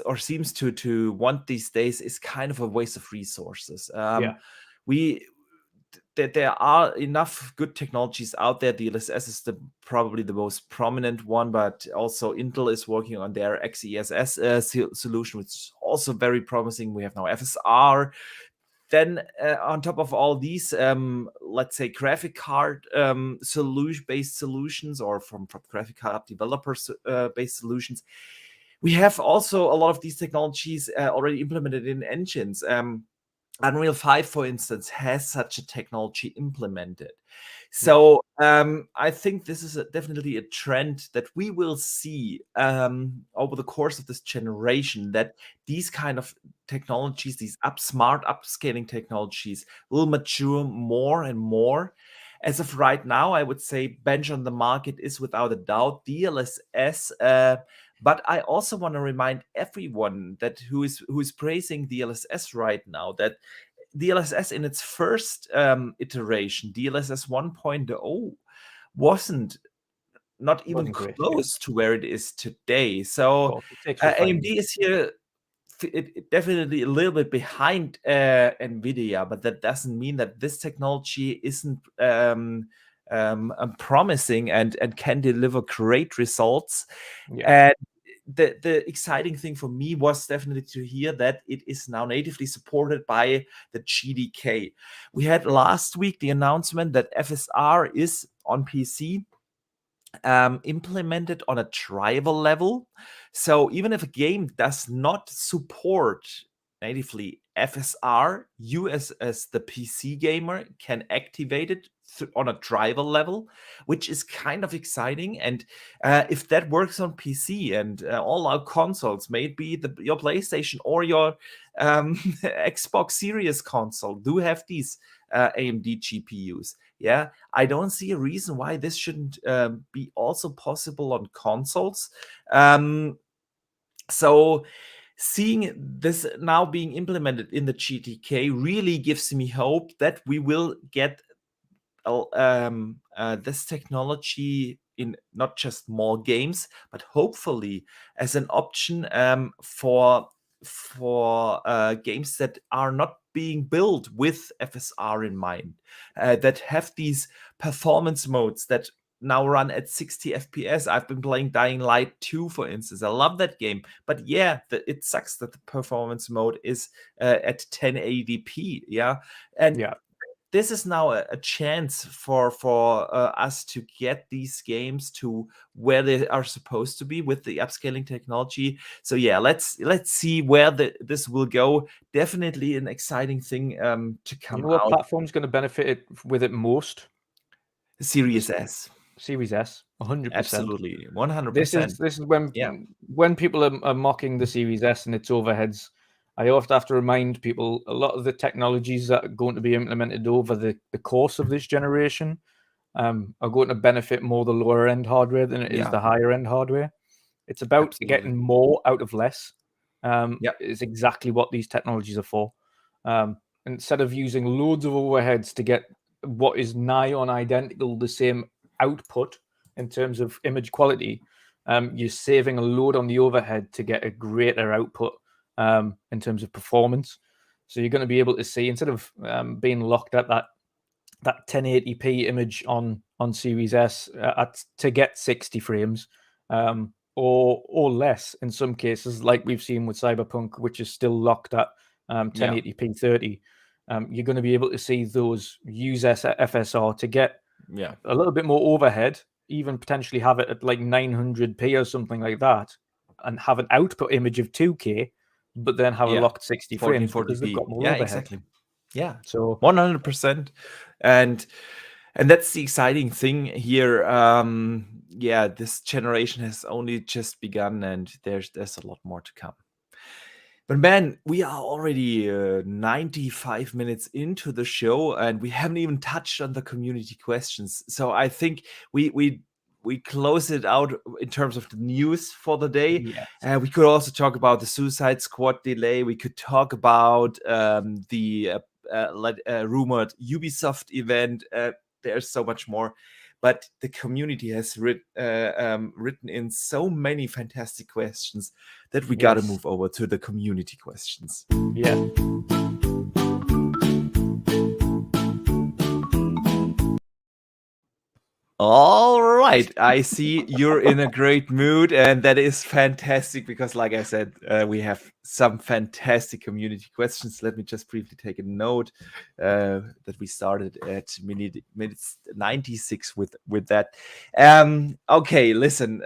or seems to want these days is kind of a waste of resources. There are enough good technologies out there. DLSS is probably the most prominent one, but also Intel is working on their XeSS solution, which is also very promising. We have now FSR. Then on top of all these, let's say graphic card based solutions, or from graphic card developers based solutions, we have also a lot of these technologies already implemented in engines. Unreal 5, for instance, has such a technology implemented. So I think this is definitely a trend that we will see over the course of this generation, that these kind of technologies, these smart upscaling technologies, will mature more and more. As of right now, I would say bench on the market is without a doubt DLSS. But I also want to remind everyone that who is praising DLSS right now, that DLSS in its first iteration, DLSS 1.0, wasn't not even close to where it is today. So AMD is here definitely a little bit behind NVIDIA, but that doesn't mean that this technology isn't promising and can deliver great results. And the exciting thing for me was definitely to hear that it is now natively supported by the GDK. We had last week the announcement that FSR is on PC implemented on a driver level. So even if a game does not support natively FSR, you as the PC gamer can activate it on a driver level, which is kind of exciting. And if that works on PC and all our consoles, maybe your PlayStation or your Xbox Series console do have these AMD GPUs. I don't see a reason why this shouldn't be also possible on consoles. So seeing this now being implemented in the GTK really gives me hope that we will get this technology in not just more games, but hopefully as an option for games that are not being built with FSR in mind, that have these performance modes that now run at 60 FPS. I've been playing Dying Light 2, for instance. I love that game, but it sucks that the performance mode is at 1080p. This is now a chance for us to get these games to where they are supposed to be with the upscaling technology. So let's see where this will go. Definitely an exciting thing to come out. You know what platform's going to benefit with it most? Series S. Series S, 100%. Absolutely, 100%. This is when people are mocking the Series S and its overheads. I often have to remind people a lot of the technologies that are going to be implemented over the course of this generation are going to benefit more the lower end hardware than it is the higher end hardware. It's about getting more out of less. Is exactly what these technologies are for. Instead of using loads of overheads to get what is nigh on identical the same output in terms of image quality, you're saving a load on the overhead to get a greater output in terms of performance. So you're going to be able to see, instead of being locked at that 1080p image on Series S to get 60 frames or less in some cases, like we've seen with Cyberpunk, which is still locked at 1080p 30. You're going to be able to see those use FSR to get a little bit more overhead, even potentially have it at like 900p or something like that, and have an output image of 2K, but then have a locked 60 frames because they've got more overhead. Exactly. Yeah, so 100%, and that's the exciting thing here. This generation has only just begun, and there's a lot more to come. But man, we are already 95 minutes into the show, and we haven't even touched on the community questions. So I think we close it out in terms of the news for the day. Yes. We could also talk about the Suicide Squad delay. We could talk about the rumored Ubisoft event. There's so much more. But the community has written in so many fantastic questions that we got to move over to the community questions. Yeah. All right, I see you're in a great mood, and that is fantastic because, like I said, we have some fantastic community questions. Let me just briefly take a note that we started at minutes 96 with that. Okay, listen.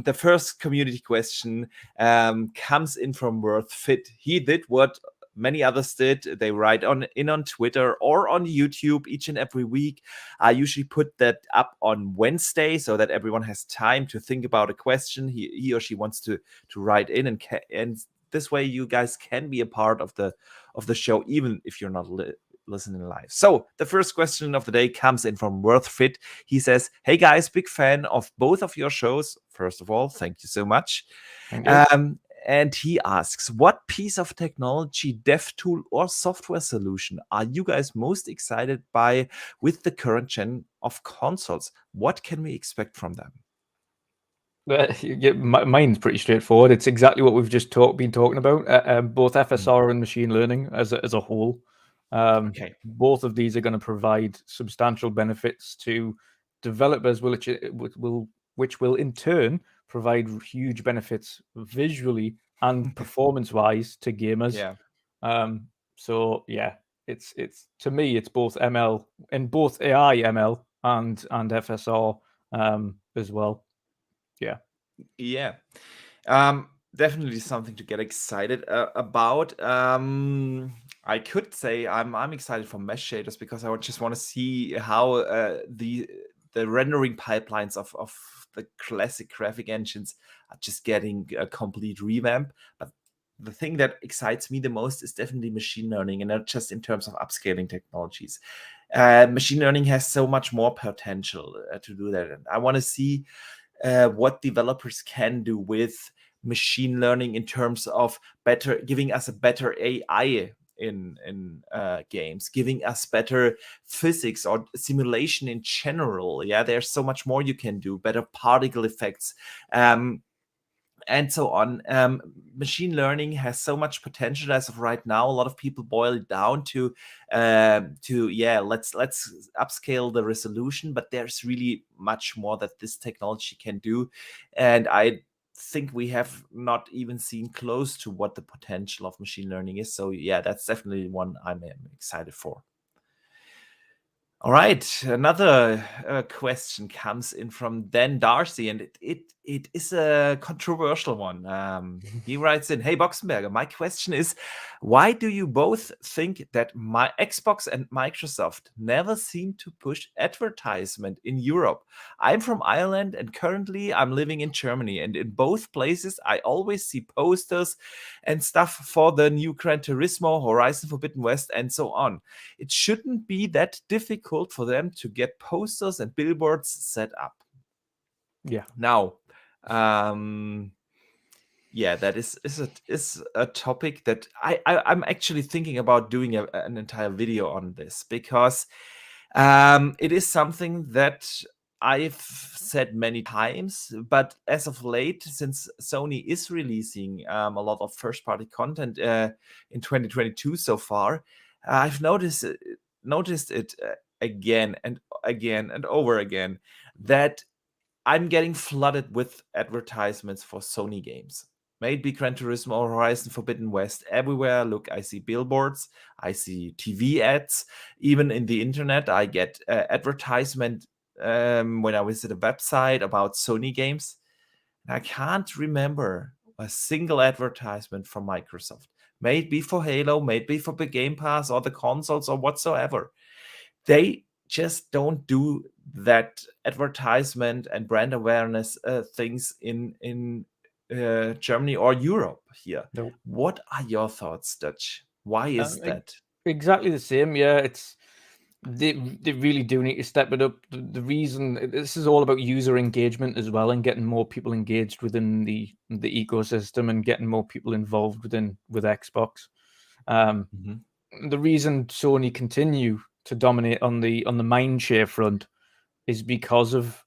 The first community question comes in from WorthFit. He did what many others did. They write on Twitter or on YouTube each and every week. I usually put that up on Wednesday so that everyone has time to think about a question he or she wants to write in, and this way you guys can be a part of the show even if you're not listening live. So the first question of the day comes in from WorthFit. He says, "Hey guys, big fan of both of your shows. First of all, thank you so much." Thank you. And he asks, what piece of technology, dev tool, or software solution are you guys most excited by with the current gen of consoles? What can we expect from them? Mine's pretty straightforward. It's exactly what we've just been talking about, both FSR and machine learning as a whole. Both of these are going to provide substantial benefits to developers, which will in turn provide huge benefits visually and performance-wise to gamers. So yeah, it's to me it's both ML and both AI ML and FSR as well. Yeah. Definitely something to get excited about. I could say I'm excited for mesh shaders because I just want to see how the rendering pipelines of the classic graphic engines are just getting a complete revamp. But the thing that excites me the most is definitely machine learning, and not just in terms of upscaling technologies. Machine learning has so much more potential to do that, and I want to see what developers can do with machine learning in terms of giving us a better AI in games, giving us better physics or simulation in general. Yeah, there's so much more you can do, better particle effects, and so on. Machine learning has so much potential as of right now. A lot of people boil it down to let's upscale the resolution, but there's really much more that this technology can do, and I think we have not even seen close to what the potential of machine learning is. So yeah, that's definitely one I'm excited for. All right, another question comes in from Dan Darcy, and it is a controversial one. He writes in, "Hey Boxenberger, my question is, why do you both think that my Xbox and Microsoft never seem to push advertisement in Europe? I'm from Ireland and currently I'm living in Germany, and in both places I always see posters and stuff for the new Gran Turismo, Horizon Forbidden West, and so on. It shouldn't be that difficult for them to get posters and billboards set up." Yeah. Now, that is a topic that I'm actually thinking about doing an entire video on this, because it is something that I've said many times, but as of late, since Sony is releasing a lot of first-party content in 2022 so far, I've noticed it again and again and over again that I'm getting flooded with advertisements for Sony games. May it be Gran Turismo or Horizon Forbidden West. Everywhere I look, I see billboards, I see TV ads. Even in the internet, I get advertisement when I visit a website about Sony games. And I can't remember a single advertisement from Microsoft. May it be for Halo, may it be for the Game Pass or the consoles or whatsoever. They just don't do that advertisement and brand awareness things in Germany or Europe here. Nope. What are your thoughts, Dutch? Why is that? Exactly the same. Yeah, it's they really do need to step it up. The reason this is all about user engagement as well, and getting more people engaged within the ecosystem and getting more people involved with Xbox. The reason Sony continue to dominate on the mindshare front is because of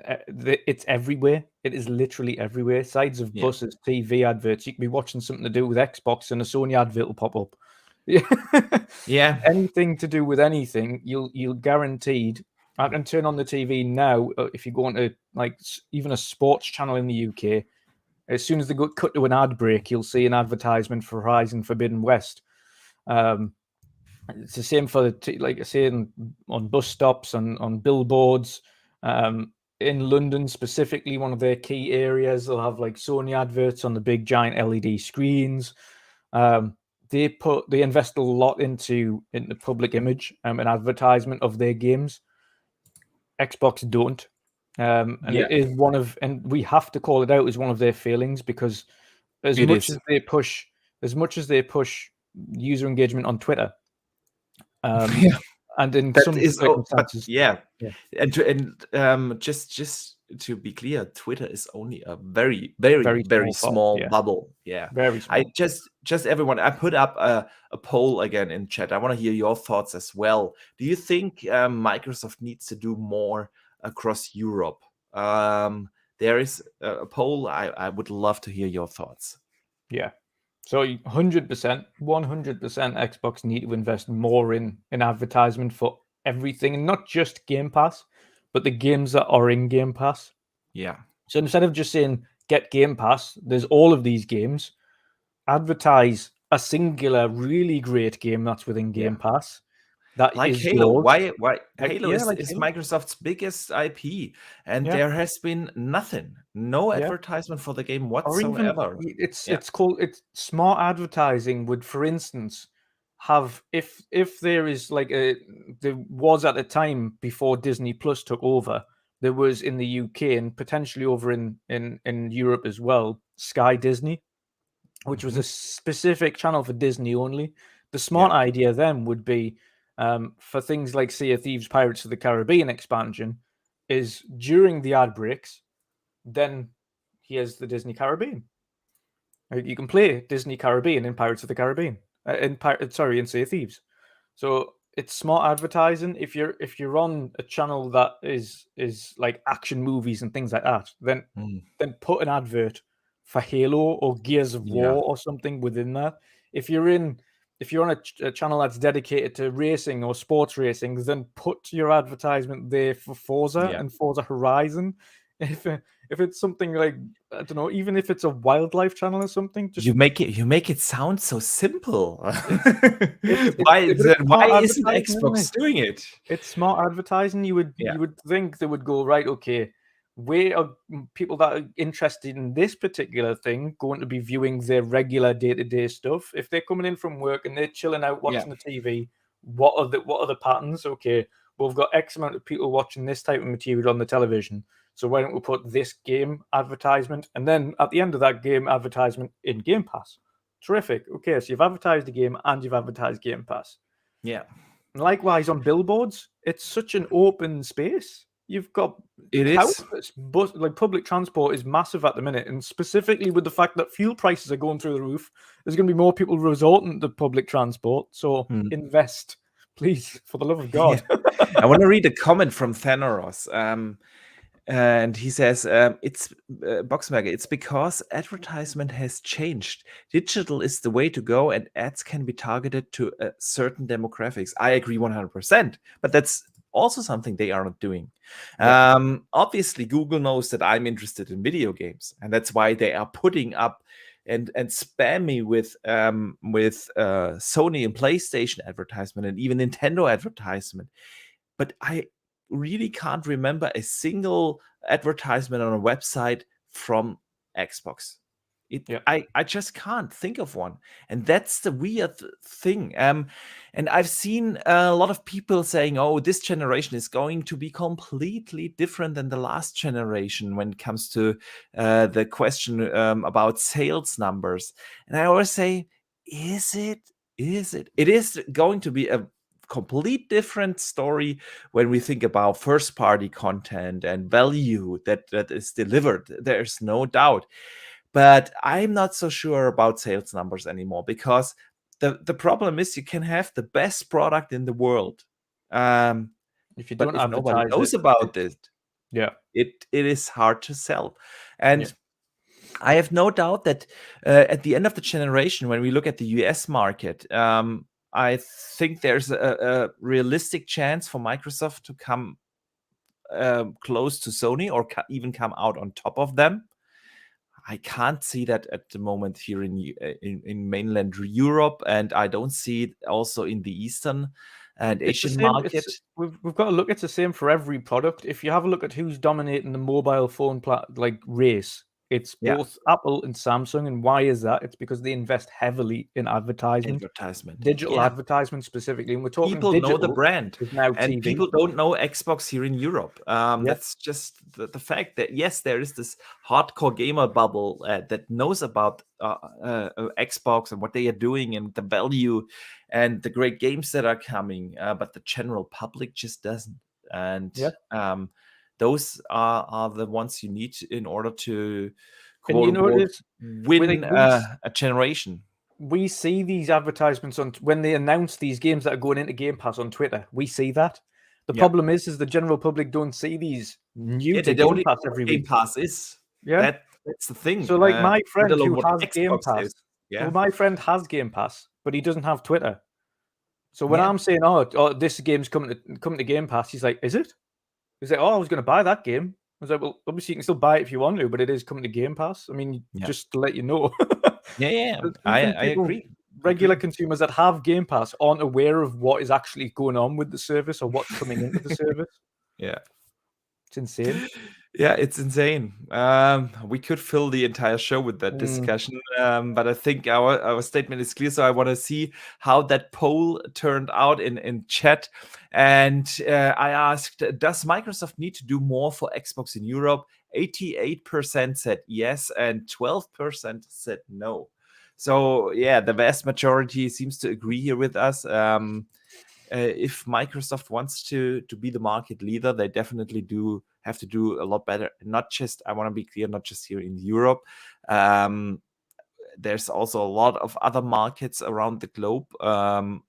it's everywhere. It is literally everywhere. Sides of buses, TV adverts. You can be watching something to do with Xbox, and a Sony advert will pop up. Yeah. Anything to do with anything, you'll guaranteed. I can turn on the TV now. If you go into like even a sports channel in the UK, as soon as they cut to an ad break, you'll see an advertisement for Horizon Forbidden West. It's the same for like I say on bus stops, on billboards. In London specifically, one of their key areas, they'll have like Sony adverts on the big giant LED screens. They invest a lot into public image and advertisement of their games. Xbox don't, and it is and we have to call it out as one of their failings, because as much as they push user engagement on Twitter, and in some circumstances, and just to be clear, Twitter is only a very, very, very small bubble. Yeah, very small. Just everyone. I put up a poll again in chat. I want to hear your thoughts as well. Do you think Microsoft needs to do more across Europe? There is a poll. I would love to hear your thoughts. Yeah. So 100%, Xbox need to invest more in advertisement for everything, and not just Game Pass, but the games that are in Game Pass. Yeah. So instead of just saying, get Game Pass, there's all of these games, advertise a singular, really great game that's within Game Pass. That like is Halo. yours. Why Halo is Microsoft's biggest IP, and there has been no advertisement for the game whatsoever. It's smart advertising would, for instance, have if there is like there was at the time before Disney Plus took over, there was in the UK and potentially over in Europe as well, Sky Disney, which was a specific channel for Disney only. The smart idea then would be, for things like Sea of Thieves, Pirates of the Caribbean expansion, is during the ad breaks, then here's the Disney Caribbean. You can play Disney Caribbean in Pirates of the Caribbean, in Sea of Thieves. So it's smart advertising. If you're on a channel that is like action movies and things like that, then put an advert for Halo or Gears of War or something within that. If you're on a channel that's dedicated to racing or sports racing, then put your advertisement there for Forza and Forza Horizon. If it's something like, I don't know, even if it's a wildlife channel or something, just you make it sound so simple. Why isn't Xbox doing it? It's smart advertising. You would think they would go, right, okay, where are people that are interested in this particular thing going to be viewing their regular day-to-day stuff? If they're coming in from work and they're chilling out watching the TV, what are the patterns? Okay, well, we've got X amount of people watching this type of material on the television, so why don't we put this game advertisement, and then at the end of that game advertisement in Game Pass? Terrific. Okay, so you've advertised the game and you've advertised Game Pass. Yeah. And likewise on billboards, it's such an open space. You've got but like public transport is massive at the minute, and specifically with the fact that fuel prices are going through the roof, there's going to be more people resorting to public transport. So invest Please, for the love of God. I want to read a comment from Thanaros. And he says, it's Boxberger, it's because advertisement has changed. Digital is the way to go, and ads can be targeted to certain demographics. I agree 100%, but that's also something they are not doing. Yeah. Obviously, Google knows that I'm interested in video games, and that's why they are putting up and spam me with Sony and PlayStation advertisement and even Nintendo advertisement. But I really can't remember a single advertisement on a website from Xbox. I just can't think of one, and that's the weird thing. And I've seen a lot of people saying, "Oh, this generation is going to be completely different than the last generation when it comes to the question about sales numbers." And I always say, "Is it? Is it? It is going to be a complete different story when we think about first party content and value that is delivered. There's no doubt, but I'm not so sure about sales numbers anymore, because the problem is you can have the best product in the world, if you but don't if nobody advertise knows it, about it, it is hard to sell. And I have no doubt that at the end of the generation, when we look at the US market, I think there's a realistic chance for Microsoft to come close to Sony, or even come out on top of them. I can't see that at the moment here in mainland Europe, and I don't see it also in the Eastern and Asian market. We've got to look. It's the same for every product. If you have a look at who's dominating the mobile phone race, it's both Apple and Samsung. And why is that? It's because they invest heavily in advertisement, digital advertisement specifically. And we're talking people know the brand, now and TV. People don't know Xbox here in Europe. That's just the fact that, yes, there is this hardcore gamer bubble that knows about Xbox and what they are doing and the value and the great games that are coming, but the general public just doesn't. And those are the ones you need in order to win a generation. We see these advertisements when they announce these games that are going into Game Pass on Twitter. We see that. The problem is the general public don't see these new to Game Pass every week. Game Pass is that's the thing. So, like, my friend who has Game Pass, my friend has Game Pass, but he doesn't have Twitter. So when I'm saying, "Oh, this game's coming to Game Pass," he's like, "Is it?" He's like, "Oh, I was going to buy that game." I was like, "Well, obviously you can still buy it if you want to, but it is coming to Game Pass." I mean, just to let you know. I agree. Regular consumers that have Game Pass aren't aware of what is actually going on with the service or what's coming into the service. It's insane. Yeah, it's insane. We could fill the entire show with that discussion, but I think our statement is clear. So I want to see how that poll turned out in chat. And I asked, does Microsoft need to do more for Xbox in Europe? 88% said yes, and 12% said no. So yeah, the vast majority seems to agree here with us. If Microsoft wants to be the market leader, they definitely have to do a lot better. Not just, I want to be clear, not just here in Europe. There's also a lot of other markets around the globe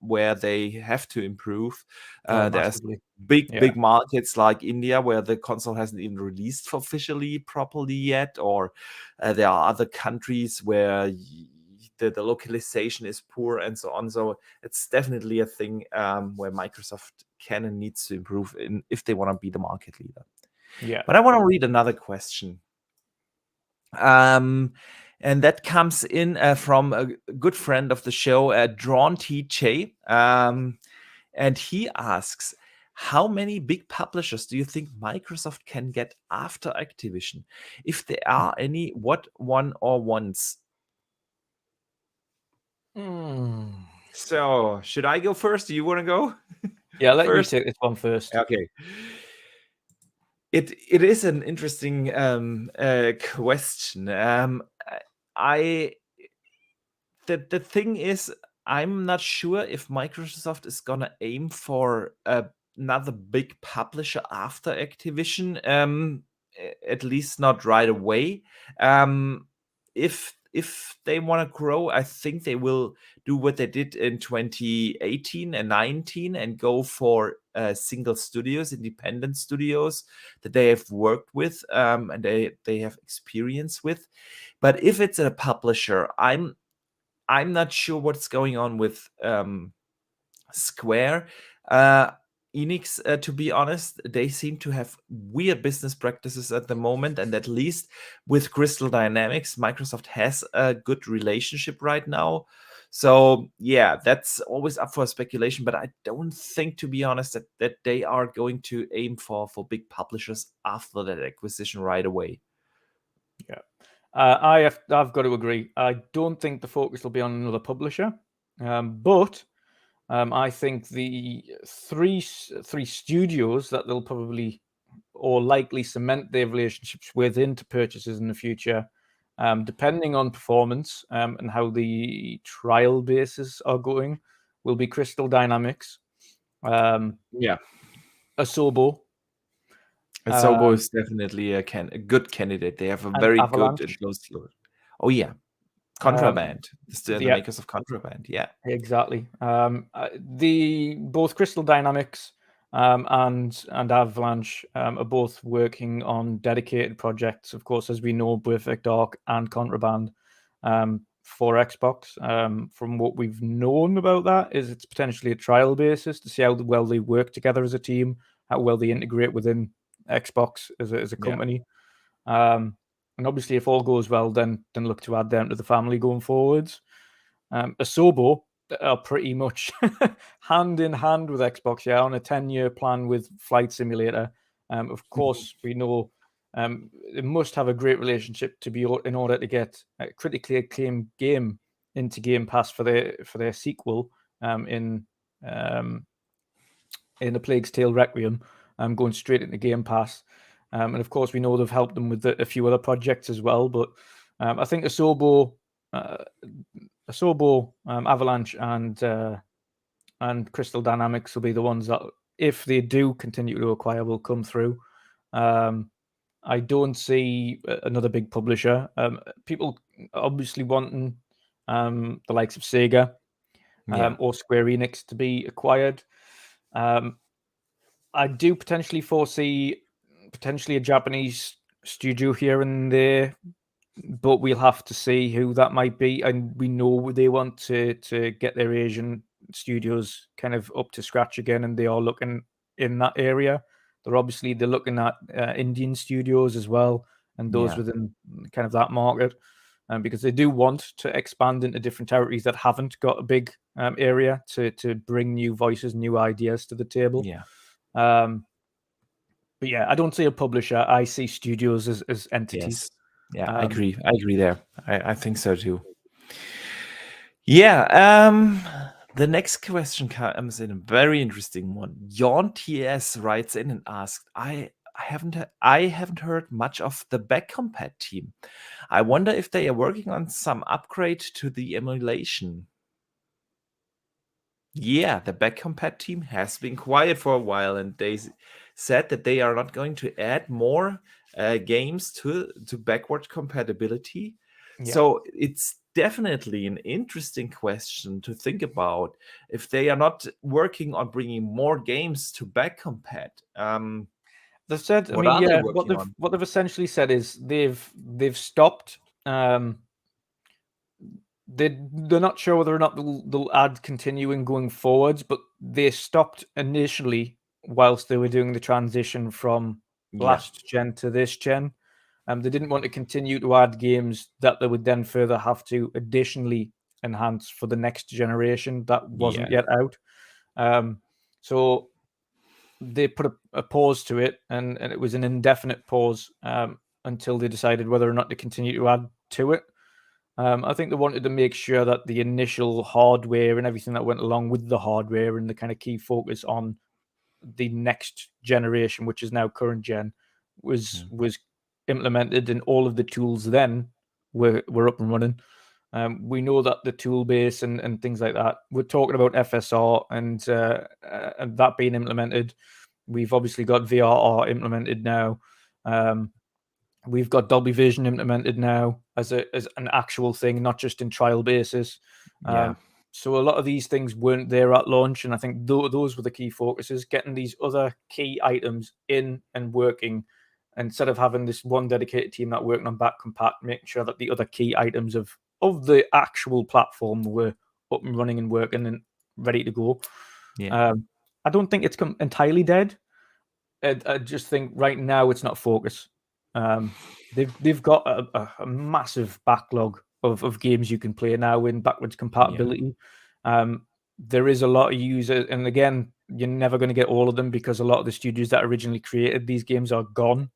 where they have to improve. There's big markets like India, where the console hasn't even released officially properly yet, or there are other countries where the localization is poor and so on. So it's definitely a thing where Microsoft can and needs to improve if they want to be the market leader. But I want to read another question. And that comes in from a good friend of the show, Drawn TJ. And he asks, how many big publishers do you think Microsoft can get after Activision? If there are any, what one or ones? So, should I go first? Do you want to go? Yeah, let me take this one first. Okay. It is an interesting question. The thing is, I'm not sure if Microsoft is gonna aim for another big publisher after Activision. At least not right away. If if they want to grow, I think they will do what they did in 2018 and 19 and go for single studios, independent studios that they have worked with and they have experience with. But if it's a publisher, I'm not sure what's going on with Square. Enix, to be honest, they seem to have weird business practices at the moment, and at least with Crystal Dynamics, Microsoft has a good relationship right now. So yeah, that's always up for speculation, but I don't think, to be honest, that they are going to aim for big publishers after that acquisition right away. Yeah, I've got to agree. I don't think the focus will be on another publisher, but I think the three studios that they'll probably or likely cement their relationships with into purchases in the future, depending on performance and how the trial bases are going, will be Crystal Dynamics, Asobo. Asobo is definitely a good candidate. They have a very Avalanche. good and close look. Oh yeah, Contraband. The makers of Contraband. Yeah, exactly. Both Crystal Dynamics and Avalanche are both working on dedicated projects. Of course, as we know, Perfect Dark and Contraband for Xbox. From what we've known about that, is it's potentially a trial basis to see how well they work together as a team, how well they integrate within Xbox as a company. And obviously, if all goes well, then look to add them to the family going forwards. Asobo are pretty much hand in hand with Xbox, on a 10-year plan with Flight Simulator. Of course, we know they must have a great relationship to be in order to get a critically acclaimed game into Game Pass for their sequel in The Plague's Tale Requiem, going straight into Game Pass. And of course, we know they've helped them with a few other projects as well. But I think Asobo, Avalanche, and Crystal Dynamics will be the ones that, if they do continue to acquire, will come through. I don't see another big publisher. People obviously wanting the likes of Sega or Square Enix to be acquired. I do potentially foresee a Japanese studio here and there, but we'll have to see who that might be. And we know they want to get their Asian studios kind of up to scratch again, and they are looking in that area. They're looking at Indian studios as well, and those within kind of that market, because they do want to expand into different territories that haven't got a big area to bring new voices, new ideas to the table. But yeah, I don't see a publisher. I see studios as entities. Yes. Yeah, I agree. I agree there. I think so too. Yeah. The next question comes in a very interesting one. Yawn TS writes in and asked, I haven't heard much of the backcompat team. I wonder if they are working on some upgrade to the emulation. Yeah, the backcompat team has been quiet for a while, and they said that they are not going to add more games to backward compatibility. So it's definitely an interesting question to think about if they are not working on bringing more games to backcompat. They've said, what they've essentially said is they've stopped. They're not sure whether or not they'll add continuing going forwards, but they stopped initially whilst they were doing the transition from last gen to this gen. They didn't want to continue to add games that they would then further have to additionally enhance for the next generation that wasn't yet out. So they put a pause to it, and it was an indefinite pause until they decided whether or not to continue to add to it. I think they wanted to make sure that the initial hardware and everything that went along with the hardware and the kind of key focus on the next generation, which is now current gen, was implemented, and all of the tools then were up and running. We know that the tool base and things like that, we're talking about FSR and that being implemented. We've obviously got VRR implemented now. We've got Dolby Vision implemented now as an actual thing, not just in trial basis. Yeah. So a lot of these things weren't there at launch, and I think those were the key focuses: getting these other key items in and working, instead of having this one dedicated team that working on back compat, making sure that the other key items of the actual platform were up and running and working and ready to go. Yeah. I don't think it's entirely dead. I just think right now it's not focus. They've got a massive backlog of games you can play now in backwards compatibility. There is a lot of users, and again, you're never going to get all of them because a lot of the studios that originally created these games are gone.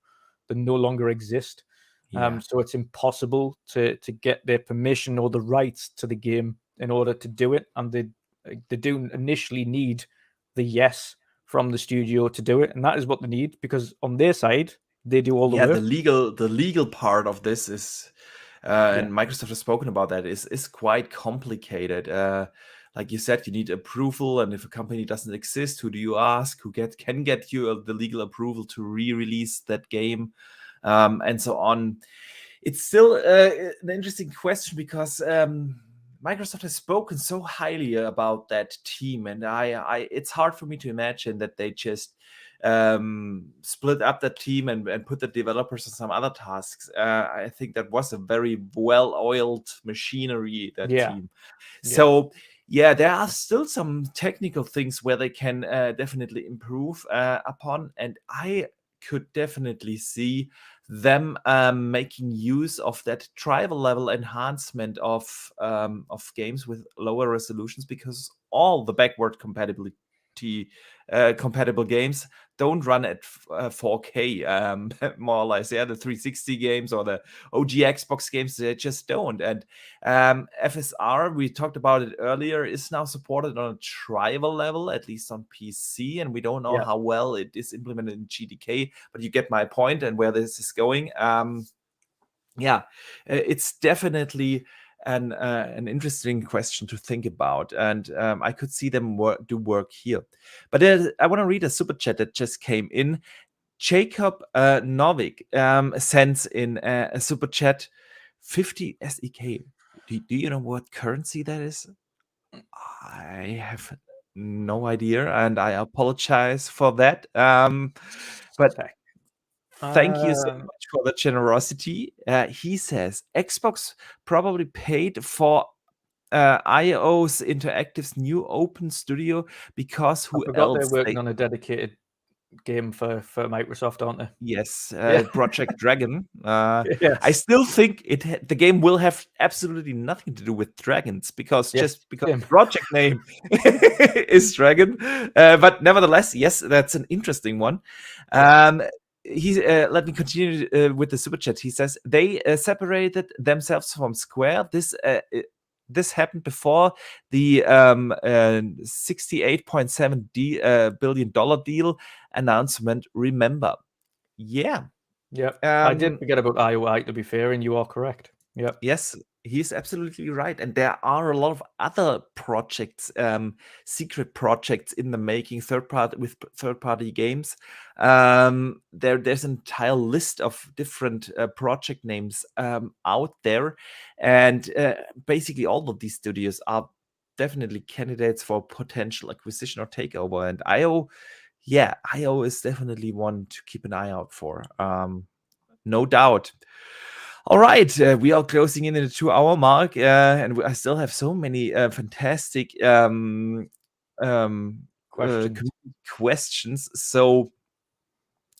They no longer exist. Yeah. So it's impossible to get their permission or the rights to the game in order to do it, and they do initially need the yes from the studio to do it, and that is what they need, because on their side they do all the Yeah, work. the legal part of this is, and Microsoft has spoken about that, is quite complicated. Like you said, you need approval, and if a company doesn't exist, who do you ask? Who can get you the legal approval to re-release that game, and so on. It's still an interesting question because Microsoft has spoken so highly about that team, and I it's hard for me to imagine that they just split up that team and put the developers on some other tasks. I think that was a very well-oiled machinery, that team. So yeah, there are still some technical things where they can definitely improve upon, and I could definitely see them making use of that tribal level enhancement of games with lower resolutions, because all the backward compatibility compatible games don't run at 4K, more or less. Yeah, the 360 games or the OG Xbox games, they just don't. And FSR, we talked about it earlier, is now supported on a tribal level, at least on PC, and we don't know how well it is implemented in GDK, but you get my point and where this is going. Yeah, it's definitely an interesting question to think about, and I could see them do work here. But I want to read a super chat that just came in. Jacob Novik sends in a super chat, 50 SEK. Do you know what currency that is? I have no idea, and I apologize for that. But thank you so much for the generosity. He says Xbox probably paid for IO's Interactive's new open studio because I who forgot they're else? working on a dedicated game for Microsoft, aren't they? Yes, Yeah. Project Dragon. I Yes. still think the game will have absolutely nothing to do with dragons, because Yes. just because Same. the project name is Dragon. But nevertheless, yes, that's an interesting one. Let me continue with the super chat. He says they separated themselves from Square. This happened before the $68.7 billion deal announcement. Remember? Yeah. Yep. I did forget about IOI, to be fair, and you are correct. Yep. Yes, he's absolutely right. And there are a lot of other projects, secret projects in the making, third-party games. There's an entire list of different project names out there, and basically all of these studios are definitely candidates for potential acquisition or takeover. And IO is definitely one to keep an eye out for. No doubt. All right, we are closing in the 2-hour mark, and I still have so many fantastic questions. So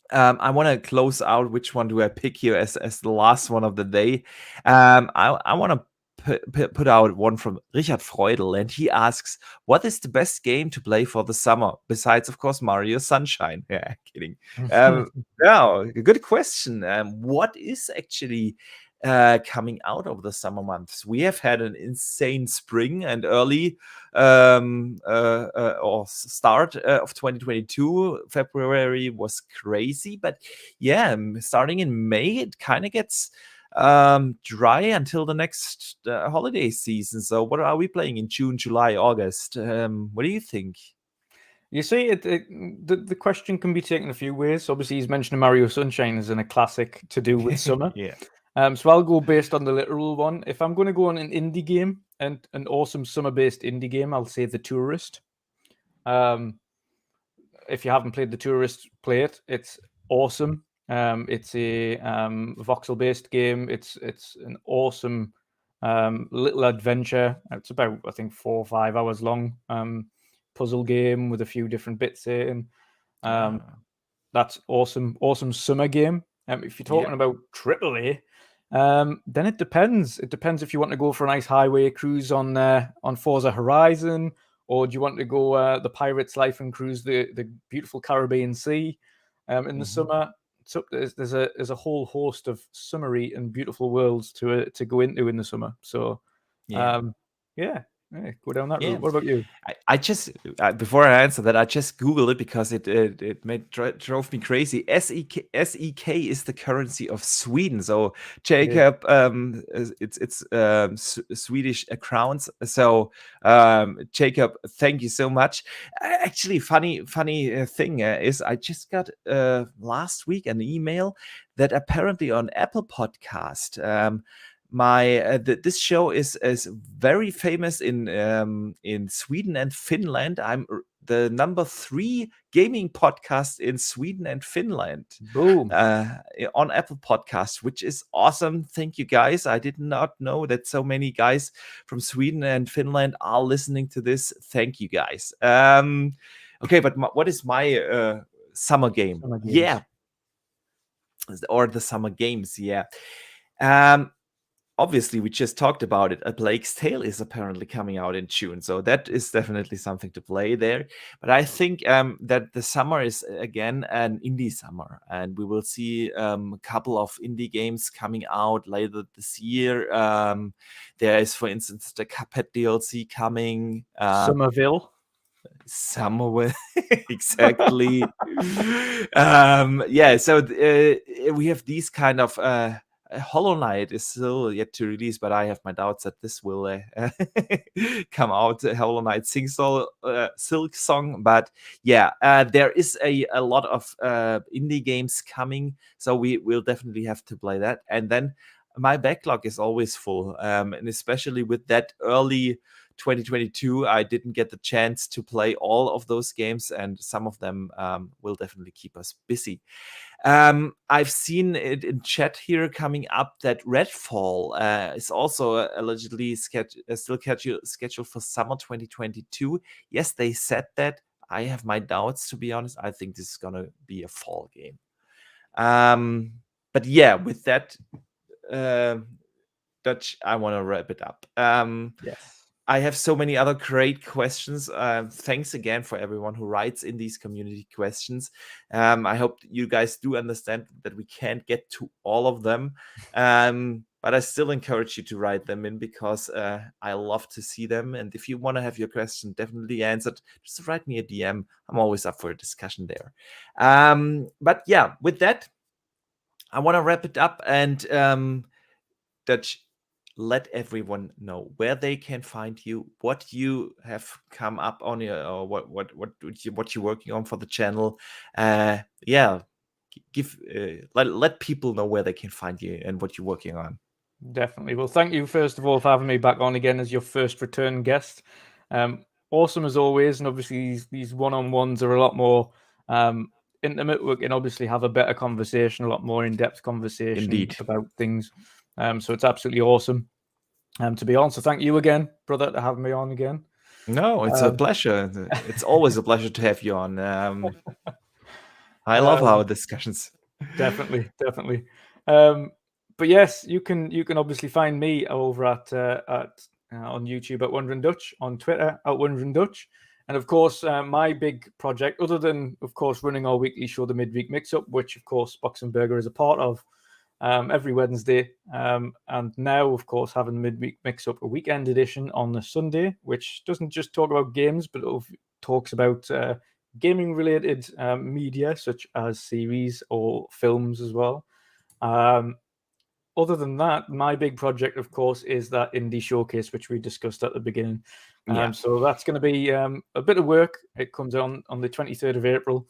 I want to close out. Which one do I pick here as the last one of the day? I want to put out one from Richard Freudel, and he asks, what is the best game to play for the summer, besides, of course, Mario Sunshine? Yeah, kidding. Yeah, good question. What is actually coming out of the summer months? We have had an insane spring and early or start of 2022. February was crazy, but yeah, starting in May, it kind of gets dry until the next holiday season. So what are we playing in June, July, August? What do you think? You see, the question can be taken a few ways. Obviously, he's mentioned Mario Sunshine as in a classic to do with summer. Yeah. So I'll go based on the literal one. If I'm going to go on an indie game and an awesome summer-based indie game, I'll say The Tourist. If you haven't played The Tourist, play it. It's awesome. It's a voxel-based game. It's an awesome little adventure. It's about, I think, 4 or 5 hours long. Puzzle game with a few different bits in. That's awesome. Awesome summer game. If you're talking about AAA, then it depends. It depends if you want to go for a nice highway cruise on Forza Horizon, or do you want to go the Pirate's Life and cruise the beautiful Caribbean Sea in the summer? So there's a whole host of summery and beautiful worlds to go into in the summer. So go down that route. What about you? I just before I answer that, I just googled it because it drove me crazy. SEK is the currency of Sweden. So Jacob, it's Swedish crowns. So Jacob, thank you so much. Actually, funny thing is I just got last week an email that apparently on Apple Podcast. This show is very famous in Sweden and Finland. I'm the number 3 gaming podcast in Sweden and Finland. Boom. On Apple Podcasts, which is awesome. Thank you, guys. I did not know that so many guys from Sweden and Finland are listening to this. Thank you, guys. Okay, but what is my summer game? Yeah, or the summer games? Yeah. Obviously, we just talked about it. A Plague's Tale is apparently coming out in June, so that is definitely something to play there. But I think that the summer is again an indie summer, and we will see a couple of indie games coming out later this year. There is, for instance, the Cuphead DLC coming. Somerville. Exactly. So we have these kind of. Hollow Knight is still yet to release, but I have my doubts that this will come out. Hollow Knight Silk Song, but there is a lot of indie games coming, so we will definitely have to play that. And then my backlog is always full, and especially with that early 2022, I didn't get the chance to play all of those games, and some of them will definitely keep us busy. I've seen it in chat here coming up that Redfall is also allegedly still scheduled for summer 2022. Yes, they said that. I have my doubts, to be honest. I think this is gonna be a fall game. But yeah, with that, Dutch, I want to wrap it up. Yes. I have so many other great questions. Thanks again for everyone who writes in these community questions. I hope you guys do understand that we can't get to all of them. But I still encourage you to write them in because I love to see them. And if you want to have your question definitely answered, just write me a DM. I'm always up for a discussion there. But yeah, with that, I want to wrap it up and Dutch, let everyone know where they can find you, what you have come up on, or what you're working on for the channel. Let people know where they can find you and what you're working on. Definitely. Well, thank you first of all for having me back on again as your first return guest. Awesome as always, and obviously these one-on-ones are a lot more intimate. We can obviously have a better conversation, a lot more in-depth conversation about things. So it's absolutely awesome to be on. So thank you again, brother, to have me on again. No, it's a pleasure. It's always a pleasure to have you on. I love our discussions. Definitely. But yes, you can obviously find me over at on YouTube at Wondering Dutch, on Twitter at Wondering Dutch. And of course, my big project, other than, of course, running our weekly show, the Midweek Mix-Up, which, of course, Box and Burger is a part of every Wednesday. And now, of course, having the Midweek Mix-Up, a weekend edition on the Sunday, which doesn't just talk about games, but it talks about gaming-related media, such as series or films as well. other than that, my big project, of course, is that indie showcase, which we discussed at the beginning. Yeah. So that's going to be a bit of work. It comes on the 23rd of April.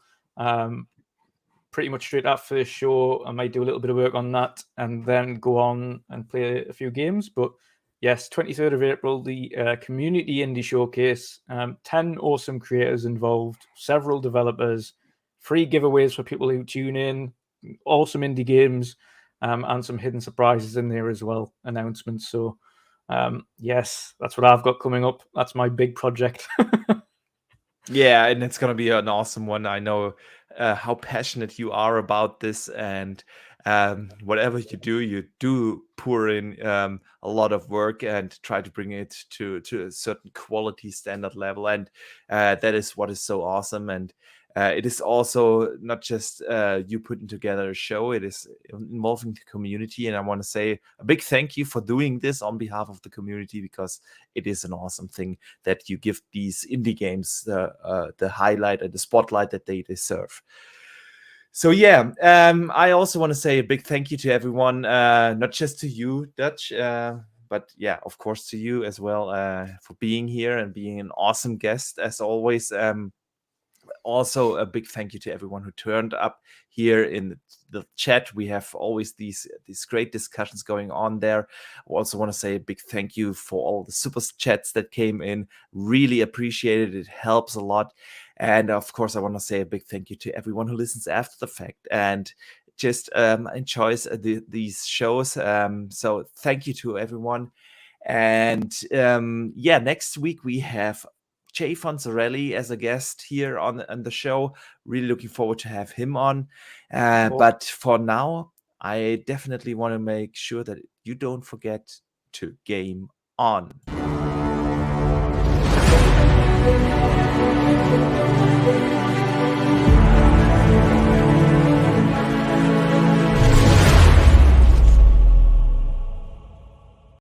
Pretty much straight after the show, I might do a little bit of work on that and then go on and play a few games. But yes, 23rd of April, the Community Indie Showcase, 10 awesome creators involved, several developers, free giveaways for people who tune in, awesome indie games, and some hidden surprises in there as well, announcements. So yes, that's what I've got coming up. That's my big project. Yeah, and it's gonna be an awesome one. I know how passionate you are about this, and whatever you do pour in a lot of work and try to bring it to a certain quality standard level, and that is what is so awesome. And it is also not just you putting together a show, it is involving the community. And I want to say a big thank you for doing this on behalf of the community, because it is an awesome thing that you give these indie games the highlight and the spotlight that they deserve. So yeah, I also want to say a big thank you to everyone, not just to you, Dutch, but yeah, of course to you as well, for being here and being an awesome guest as always. Also a big thank you to everyone who turned up here in the chat. We have always these great discussions going on there. I also want to say a big thank you for all the super chats that came in. Really appreciate it. It helps a lot. And of course, I want to say a big thank you to everyone who listens after the fact and just enjoys these shows. So thank you to everyone. And yeah, next week we have Jay Fonzarelli as a guest here on the show. Really looking forward to have him on. But for now, I definitely want to make sure that you don't forget to game on.